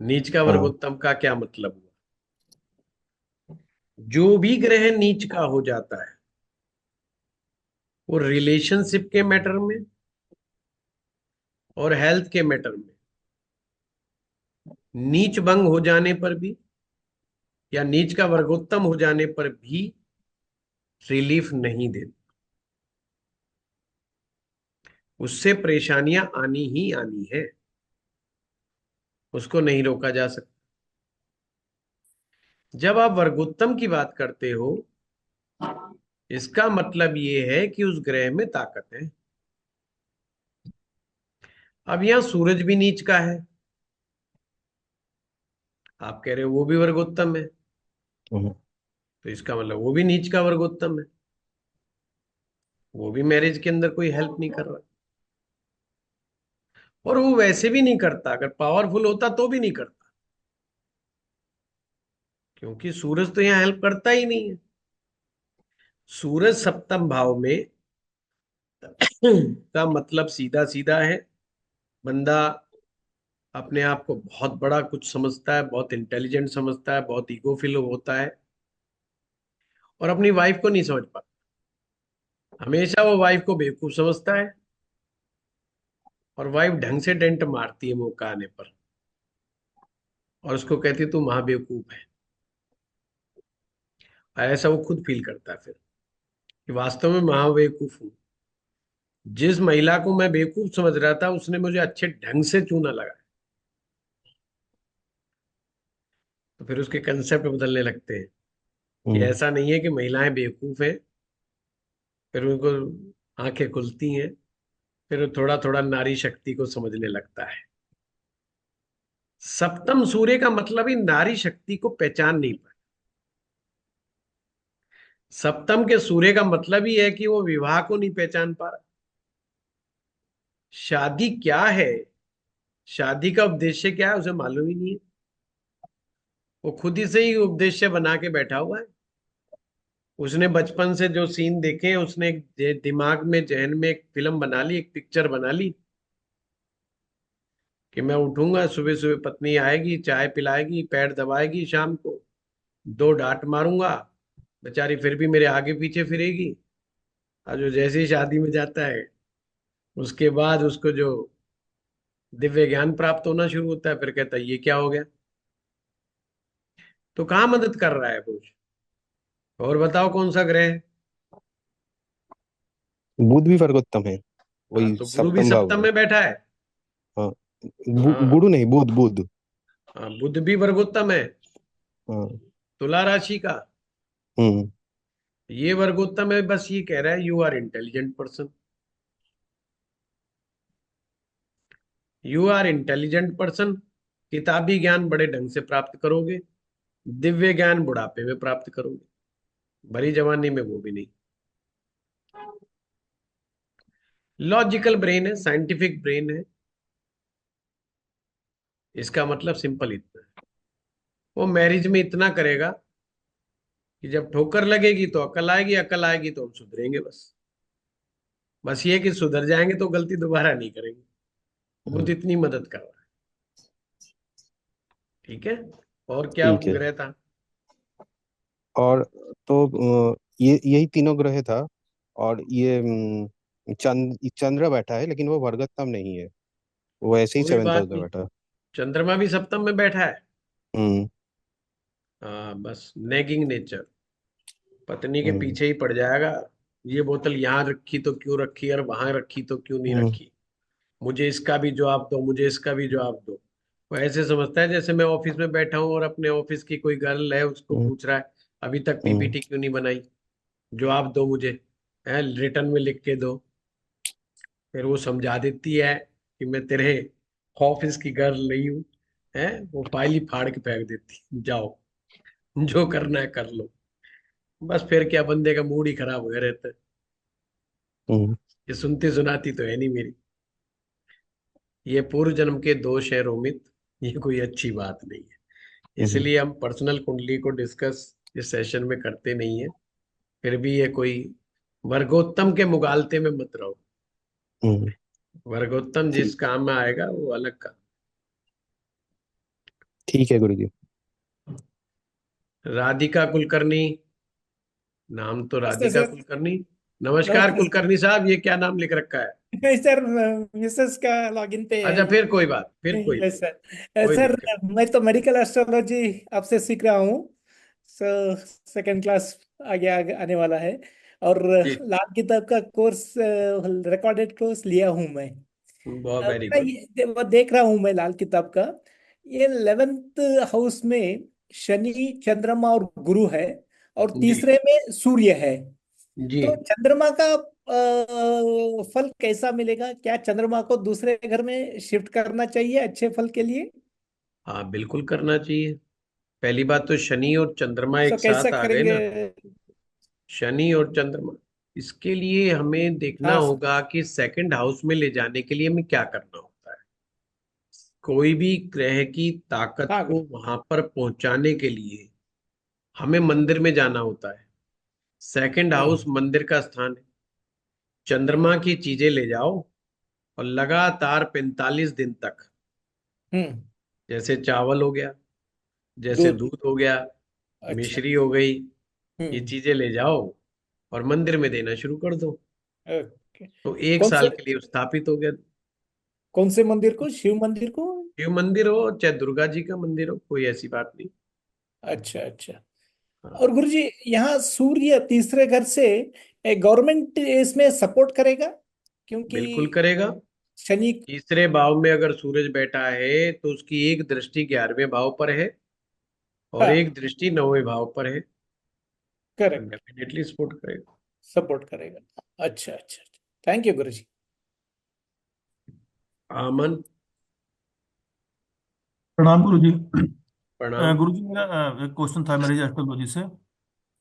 नीच का हाँ। वर्गोत्तम का क्या मतलब हुआ? जो भी ग्रह नीच का हो जाता है वो रिलेशनशिप के मैटर में और हेल्थ के मैटर में नीच भंग हो जाने पर भी, या नीच का वर्गोत्तम हो जाने पर भी रिलीफ नहीं देता। उससे परेशानियां आनी ही आनी है, उसको नहीं रोका जा सकता। जब आप वर्गोत्तम की बात करते हो, इसका मतलब ये है कि उस ग्रह में ताकत है। अब यहां सूरज भी नीच का है, आप कह रहे हो वो भी वर्गोत्तम है, हम्म। तो इसका मतलब वो भी नीच का वर्गोत्तम है, वो भी मैरिज के अंदर कोई हेल्प नहीं कर रहा। और वो वैसे भी नहीं करता, अगर पावरफुल होता तो भी नहीं करता, क्योंकि सूरज तो यहाँ हेल्प करता ही नहीं है। सूरज सप्तम भाव में का मतलब सीधा सीधा है, बंदा अपने आप को बहुत बड़ा कुछ समझता है, बहुत इंटेलिजेंट समझता है, बहुत ईगो फील होता है, और अपनी वाइफ को नहीं समझ पाता। हमेशा वो वाइफ को बेवकूफ समझता है, और वाइफ ढंग से डेंट मारती है मौका आने पर, और उसको कहती है तू महाबेवकूफ है। ऐसा वो खुद फील करता है फिर, कि वास्तव में महाबेवकूफ हूँ। जिस महिला को मैं बेवकूफ समझ रहा था उसने मुझे अच्छे ढंग से चूना लगा, तो फिर उसके कंसेप्ट बदलने लगते हैं कि हम्म। ऐसा नहीं है कि महिलाएं बेवकूफ हैं। फिर उनको आंखें खुलती हैं, फिर वो थोड़ा थोड़ा नारी शक्ति को समझने लगता है। सप्तम सूर्य का मतलब ही नारी शक्ति को पहचान नहीं पाए। सप्तम के सूर्य का मतलब ही है कि वो विवाह को नहीं पहचान पा रहा। शादी क्या है, शादी का उद्देश्य क्या है, उसे मालूम ही नहीं है। वो खुद ही से ही उद्देश्य बना के बैठा हुआ है। उसने बचपन से जो सीन देखे हैं, उसने एक दिमाग में जहन में एक फिल्म बना ली, एक पिक्चर बना ली, कि मैं उठूंगा सुबह सुबह, पत्नी आएगी, चाय पिलाएगी, पैर दबाएगी, शाम को दो डांट मारूंगा, बेचारी फिर भी मेरे आगे पीछे फिरेगी। और जो जैसे ही शादी में जाता है, उसके बाद उसको जो दिव्य ज्ञान प्राप्त होना शुरू होता है, फिर कहता है ये क्या हो गया। तो कहाँ मदद कर रहा है बुध? और बताओ कौन सा ग्रह है? बुध भी वर्गोत्तम है, हाँ, वही तो गुरु भी सप्तम भाव सप्तम में। में बैठा है। हाँ। हाँ। गुरु नहीं, बुध बुध। हाँ, बुध भी वर्गोत्तम है, हाँ। तुला राशि का। हम्म। ये वर्गोत्तम है, बस ये कह रहा है you are intelligent person, you are intelligent person. किताबी ज्ञान बड़े ढंग से प्राप्त करोगे, दिव्य ज्ञान बुढ़ापे में प्राप्त करोगे, भरी जवानी में वो भी नहीं। लॉजिकल ब्रेन है, साइंटिफिक ब्रेन है। इसका मतलब सिंपल इतना है, वो मैरिज में इतना करेगा कि जब ठोकर लगेगी तो अकल आएगी, अकल आएगी तो हम सुधरेंगे। बस बस ये कि सुधर जाएंगे तो गलती दोबारा नहीं करेंगे। बुद्ध हाँ, इतनी मदद कर रहा है। ठीक है, और क्या ठीक है। ग्रह था? और तो ये यही तीनों ग्रह था। और ये चंद्र बैठा है, लेकिन वो वर्गोत्तम नहीं है, वो ऐसे ही कोई सेवेंथ हाउस बात में नहीं, बैठा है। चंद्रमा भी सप्तम में बैठा है। हम्म। हाँ, बस नेगिंग नेचर, पत्नी के हम्म। पीछे ही पड़ जाएगा। ये बोतल यहाँ रखी तो क्यों रखी, और वहां रखी तो क्यों नहीं हम्म। रखी, मुझे इसका भी जवाब दो, मुझे इसका भी जवाब दो। वो ऐसे समझता है जैसे मैं ऑफिस में बैठा हूँ और अपने ऑफिस की कोई गर्ल है, उसको हम्म, पूछ रहा है अभी तक हम्म, पीपीटी क्यों नहीं बनाई, जवाब दो मुझे, है रिटर्न में लिख के दो। फिर वो समझा देती है कि मैं तेरे ऑफिस की गर्ल नहीं हूँ, है वो फाइल ही फाड़ के फेंक देती, जाओ जो करना है कर लो। बस फिर क्या, बंदे का मूड ही खराब हो रहता है। हम्म, ये सुनती सुनाती तो है नहीं मेरी। ये पूर्व जन्म के दोष है रोमित, ये कोई अच्छी बात नहीं है। हम्म, इसलिए हम पर्सनल कुंडली को डिस्कस इस सेशन में करते नहीं है। फिर भी ये कोई वर्गोत्तम के मुगालते में मत रहो। हम्म, वर्गोत्तम जिस ठीक काम में आएगा वो अलग काम। ठीक है गुरुजी। राधिका कुलकर्णी, नाम तो नमस्ते राधिका सर। कुलकर्णी। नमस्कार नमस्ते कुलकर्णी साहब, ये क्या नाम लिख रखा है? नहीं सर, मिसेस का लॉगिन पे है अच्छा ये। फिर कोई बात, फिर कोई यस नहीं, सर। कोई सर दिक्कत। मैं तो मेडिकल एस्ट्रोलॉजी आपसे सीख रहा हूँ। सो सेकंड क्लास आगे आगे आने वाला है। और जी, लाल किताब का कोर्स, रिकॉर्डेड कोर्स लिया हूँ मैं। बहुत वेरी मैं गुड। वो देख रहा हूँ मैं लाल किताब का। ये 11th हाउस में शनि, चंद्रमा और गुरु है, और जी तीसरे में सूर्य है। जी। तो चंद्रमा का फल कैसा मिलेगा? क्या चंद्रमा को दूसरे घर में शिफ्ट करना चाहिए अच्छे फल के लिए? हाँ बिल्कुल करना चाहिए। पहली बात तो शनि और चंद्रमा सो एक कैसा साथ आ गए करेंगे? ना। शनि और चंद्रमा, इसके लिए हमें देखना हाँ सर। होगा कि सेकंड हाउस में ले जाने के लिए हमें क्या करना होता है। कोई भी ग्रह की ताकत हाँ को गुरु। वहां पर पहुंचाने के लिए हमें मंदिर में जाना होता है। सेकंड हाउस हम्म मंदिर का स्थान है। चंद्रमा की चीजें ले जाओ और लगातार 45 दिन तक, हम्म। जैसे चावल हो गया, जैसे दूध। दूध हो गया, अच्छा। मिश्री हो गई, ये हम्म। चीजें ले जाओ और मंदिर में देना शुरू कर दो। ओके। तो एक कौन से साल के लिए स्थापित हो गया। कौन से मंदिर को? शिव मंदिर को? शिव मंदिर हो चाहे दुर्गा जी का मंदिर हो, कोई ऐसी बात नहीं। अच्छा अच्छा। हाँ और गुरुजी, यहाँ सूर्य तीसरे घर से गवर्नमेंट इसमें सपोर्ट करेगा? क्योंकि बिल्कुल करेगा। शनि। तीसरे भाव में अगर सूरज बैठा है तो उसकी एक दृष्टि 11वें भाव पर है और हाँ। एक दृष्टि 9वें भाव पर है, तो करेक्ट। डेफिनेटली सपोर्ट करेगा। सपोर्ट करेगा। अच्छा अच्छा। थैंक यू गुरुजी। आमन, प्रणाम गुरु जी। प्रणाम। गुरु जी, मेरा एक क्वेश्चन था मेरे एस्ट्रोलॉजी से।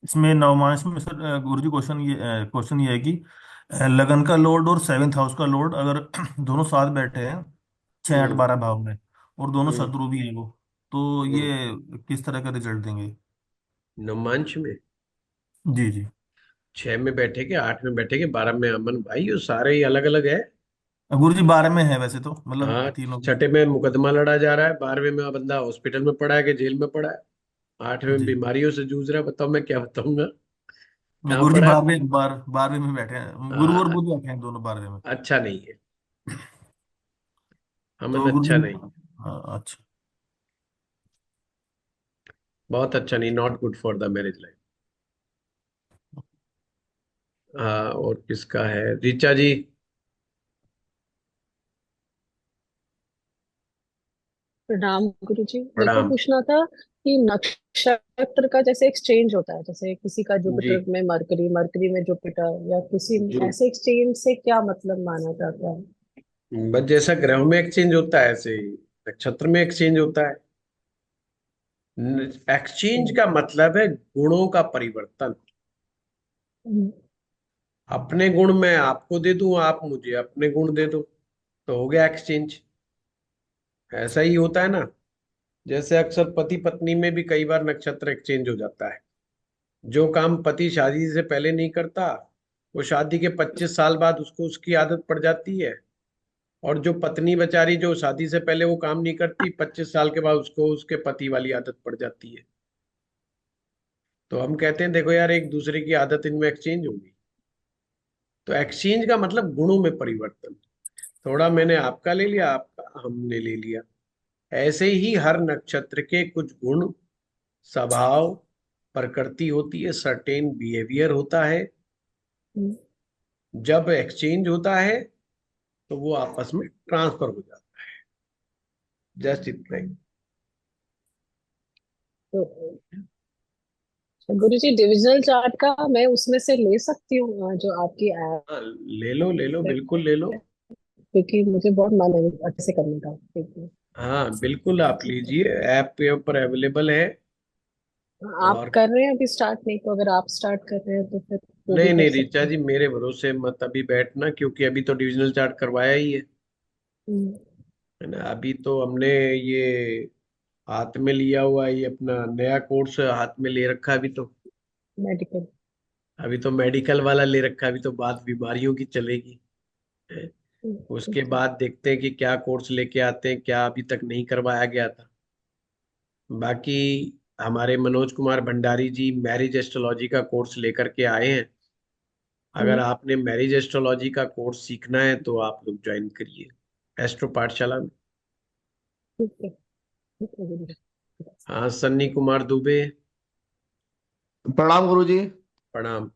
इसमें नवमांश में सर, गुरु जी क्वेश्चन ये है कि लगन का लॉर्ड और सेवेंथ हाउस का लॉर्ड अगर दोनों साथ बैठे हैं 6 8 हम्म 12 भाव में, और दोनों हम्म शत्रु भी है वो, तो हम्म। ये किस तरह का रिजल्ट देंगे? नवमांश में जी जी। 6 में बैठे के, 8 में बैठे के, 12 में अमन, भाई ये सारे ही अलग अलग है। गुरु जी 12 में है वैसे तो, मतलब हाँ, तीनों छठे में मुकदमा लड़ा जा रहा है, 12वें में बंदा हॉस्पिटल में पड़ा है कि जेल में पड़ा है, 8वें में जी। बीमारियों से जूझ रहा है। बताओ मैं क्या बताऊंगा, कहाँ गुरु जी पड़ा है? 12वें में बैठे हैं, गुरु और हाँ, बुध बैठे हैं दोनों 12वें में। अच्छा नहीं है, अमन तो गुरु अच्छा जी, नहीं, हाँ, अच्छा। बहुत अच्छा नहीं, not good for the marriage life. हाँ, और किसका है, ऋचा जी? प्रणाम गुरु जी। मेरे को प्रणाम। पूछना था कि नक्षत्र का जैसे एक्सचेंज होता है, जैसे किसी का जी जुपिटर में मरकरी, मरकरी में जुपिटर, या किसी जी। ऐसे एक्सचेंज से क्या मतलब माना जाता है? बस जैसा ग्रहों में एक्सचेंज होता है ऐसे ही नक्षत्र में एक्सचेंज होता है। एक्सचेंज हम्म, का मतलब है गुणों का परिवर्तन। हम्म, अपने गुण मैं आपको दे दूं, आप मुझे अपने गुण दे दो, तो हो गया एक्सचेंज। ऐसा ही होता है ना। जैसे अक्सर पति पत्नी में भी कई बार नक्षत्र एक्सचेंज हो जाता है। जो काम पति शादी से पहले नहीं करता, वो शादी के 25 साल बाद उसको उसकी आदत पड़ जाती है। और जो पत्नी बेचारी जो शादी से पहले वो काम नहीं करती, 25 साल के बाद उसको उसके पति वाली आदत पड़ जाती है। तो हम कहते हैं देखो यार, एक दूसरे की आदत इनमें एक्सचेंज होगी। तो एक्सचेंज का मतलब गुणों में परिवर्तन। थोड़ा मैंने आपका ले लिया, आपका हमने ले लिया। ऐसे ही हर नक्षत्र के कुछ गुण, स्वभाव, प्रकृति होती है, सर्टेन बिहेवियर होता है। हम्म। जब एक्सचेंज होता है तो वो आपस में ट्रांसफर हो जाता जस्ट इतना ही। तो गुरु जी डिविजनल चार्ट का मैं उसमें से ले सकती हूँ जो आपकी ऐप हाँ, ले लो है, बिल्कुल ले लो। क्योंकि मुझे बहुत मन है अच्छे से करने का। ठीक है। हाँ बिल्कुल आप लीजिए, ऐप पे ऊपर अवेलेबल है। आप और कर रहे हैं अभी स्टार्ट? नहीं तो अगर आप स्टार्ट कर रहे हैं तो फिर वो भी नहीं कर नहीं सकते ऋचा हैं। जी, मेरे भरोसे मत अभी बैठना, क्योंकि अभी तो डिविजनल चार्ट करवाया ही हम्म, है ना। अभी तो हमने ये हाथ में लिया हुआ, ये अपना नया कोर्स हाथ में ले रखा है अभी तो। मेडिकल। अभी तो मेडिकल वाला ले रखा है, अभी तो बात बीमारियों की चलेगी। उसके ठीक है। बाद देखते हैं कि क्या कोर्स लेके आते हैं, क्या अभी तक नहीं करवाया गया था। बाकी हमारे मनोज कुमार भंडारी जी मैरिज एस्ट्रोलॉजी का कोर्स लेकर के आए हैं। अगर हम्म, आपने मैरिज एस्ट्रोलॉजी का कोर्स सीखना है तो आप लोग ज्वाइन करिए एस्ट्रो पाठशाला में। ठीक है। ठीक है गुरु जी। हाँ, सन्नी कुमार दुबे। प्रणाम गुरुजी। प्रणाम।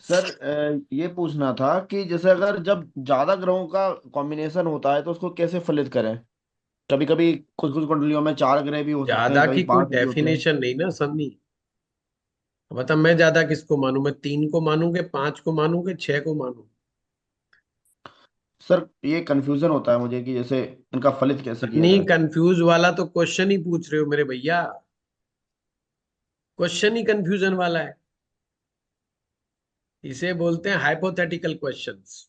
सर ये पूछना था कि जैसे अगर जब ज्यादा ग्रहों का कॉम्बिनेशन होता है तो उसको कैसे फलित करें। कभी कभी कुछ कुछ कुंडलियों में 4 ग्रह भी हो सकते हैं, ज्यादा कभी की कोई 5 भी होते हैं। डेफिनेशन नहीं ना सन्नी। बता, मैं ज्यादा किसको मानूं? मैं 3 को मानूंगे, 5 को मानूंगे, 6 को मानूं? सर ये कंफ्यूजन होता है मुझे कि जैसे इनका फलित कैसे किया सन्नी, जाए। कंफ्यूज वाला तो क्वेश्चन ही पूछ रहे हो मेरे भैया। क्वेश्चन ही कंफ्यूजन वाला है। इसे बोलते हैं हाइपोथेटिकल क्वेश्चंस।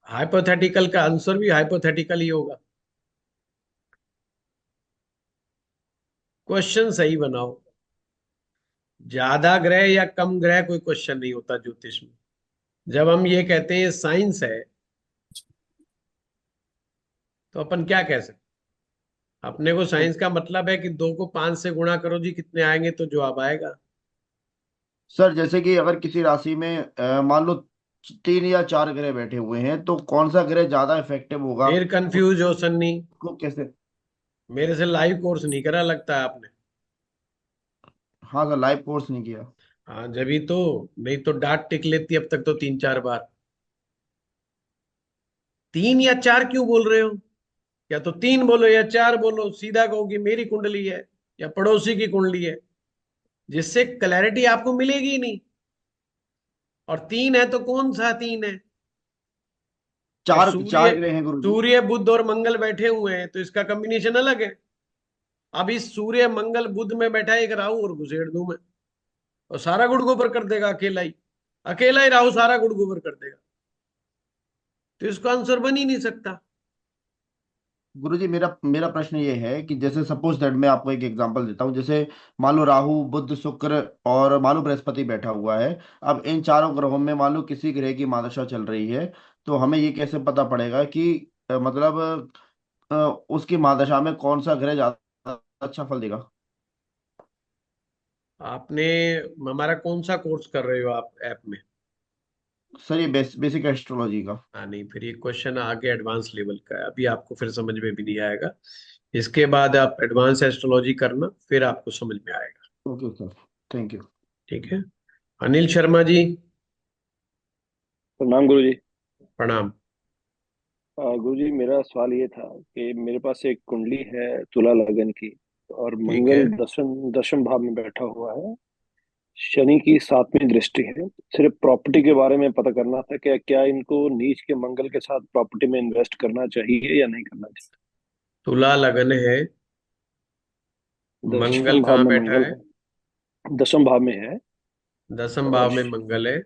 हाइपोथेटिकल का आंसर भी हाइपोथेटिकल ही होगा। क्वेश्चन सही बनाओ। ज्यादा ग्रह या कम ग्रह कोई क्वेश्चन नहीं होता ज्योतिष में। जब हम ये कहते हैं साइंस है, तो अपन क्या कह सकते हैं? अपने को तो साइंस का मतलब है कि 2 को 5 से गुणा करो जी, कितने आएंगे तो जवाब आएगा। सर जैसे कि अगर किसी राशि में मान लो 3 या 4 ग्रह बैठे हुए हैं तो कौन सा ग्रह ज्यादा इफेक्टिव होगा। फिर कंफ्यूज हो सन्नी। उसको कैसे। मेरे से लाइव कोर्स नहीं करा लगता है आपने। हाँ सर, लाइव कोर्स नहीं किया। हाँ जब ही तो, नहीं तो डांट टिक लेती अब तक तो 3-4 बार। 3 या 4 क्यों बोल रहे हो? या तो 3 बोलो या 4 बोलो, सीधा कहो कि मेरी कुंडली है या पड़ोसी की कुंडली है, जिससे क्लैरिटी आपको मिलेगी ही नहीं। और 3 है तो कौन सा 3 है? और चार सूर्य, 4 ग्रह हैं गुरुजी। सूर्य बुध और मंगल बैठे हुए हैं, तो इसका कॉम्बिनेशन अलग है। अब इस सूर्य मंगल बुध में बैठा है एक राहु, और घुसेड़ दूं मैं, और सारा गुड़ गोबर कर देगा अकेला ही। अकेला ही राहु सारा गुड़ गोबर कर देगा, तो इसका आंसर बन ही नहीं सकता। गुरुजी मेरा मेरा प्रश्न ये है कि जैसे सपोज दैट मैं आपको एक एग्जांपल देता हूँ। जैसे मान लो राहु बुध शुक्र और मान लो बृहस्पति बैठा हुआ है। अब इन चारों ग्रहों में मान लो किसी ग्रह की महादशा चल रही है, तो हमें ये कैसे पता पड़ेगा कि मतलब अ, उसकी महादशा में कौन सा ग्रह ज्यादा अच्छा फल देगा। आपने हमारा कौन सा कोर्स कर रहे हो आप ऐप में? सर ये बेसिक एस्ट्रोलॉजी का। हाँ नहीं, फिर ये क्वेश्चन आगे एडवांस लेवल का है, अभी आपको फिर समझ में भी नहीं आएगा। इसके बाद आप एडवांस एस्ट्रोलॉजी करना, फिर आपको समझ में आएगा। Okay sir, thank you. ठीक है। अनिल शर्मा जी। प्रणाम गुरु जी। प्रणाम। गुरु जी मेरा सवाल ये था कि मेरे पास एक कुंडली है तुला लगन की, और ठीक है। मंगल दशम दशम भाव में बैठा हुआ है। शनि की 7वीं दृष्टि है। सिर्फ प्रॉपर्टी के बारे में पता करना था, क्या क्या इनको नीच के मंगल के साथ प्रॉपर्टी में इन्वेस्ट करना चाहिए या नहीं करना चाहिए। तुला लगन है, मंगल दशम भाव कहाँ में बैठा मंगल है? है। दशम भाव में है। दसम और भाव में मंगल है।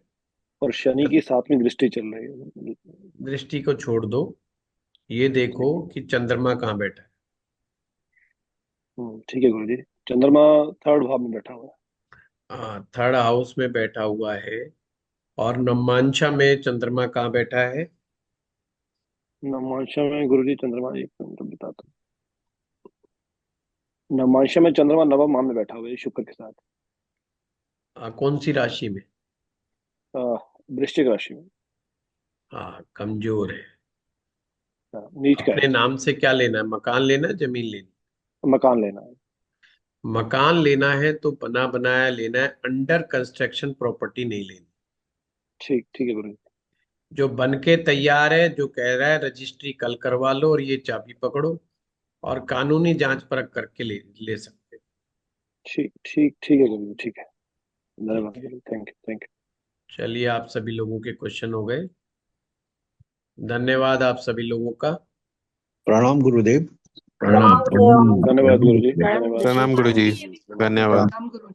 और शनि की 7वीं दृष्टि चल रही है। दृष्टि को छोड़ दो, ये देखो कि चंद्रमा कहाँ बैठा है। ठीक है गुरु जी। चंद्रमा 3rd भाव में बैठा हुआ हाँ, थर्ड हाउस में बैठा हुआ है। और नवमांशा में चंद्रमा कहाँ बैठा है? है। नवमांशा में गुरु जी चंद्रमा, एक मिनट बताता हूँ। नवमांशा में चंद्रमा 9वें भाव में बैठा हुआ है शुक्र के साथ। कौन सी राशि में? अ, वृश्चिक राशि में। हाँ, कमजोर है। नीच का अपने है। नाम से क्या लेना है? मकान लेना है, जमीन लेनी? मकान लेना है। मकान लेना है तो बना बनाया लेना है, अंडर कंस्ट्रक्शन प्रॉपर्टी नहीं लेनी। ठीक ठीक है गुरु जी। जो बन के तैयार है, जो कह रहा है रजिस्ट्री कल करवा लो और ये चाबी पकड़ो, और कानूनी जांच परख करके ले सकते हैं। ठीक ठीक ठीक है गुरु जी, ठीक है। धन्यवाद ठीक है, गुरु, थैंक यू थैंक यू। चलिए आप सभी लोगों के क्वेश्चन हो गए। धन्यवाद आप सभी लोगों का। प्रणाम गुरुदेव। धन्यवाद गुरु जी, धन्यवाद। प्रणाम गुरुजी, धन्यवाद। राम गुरु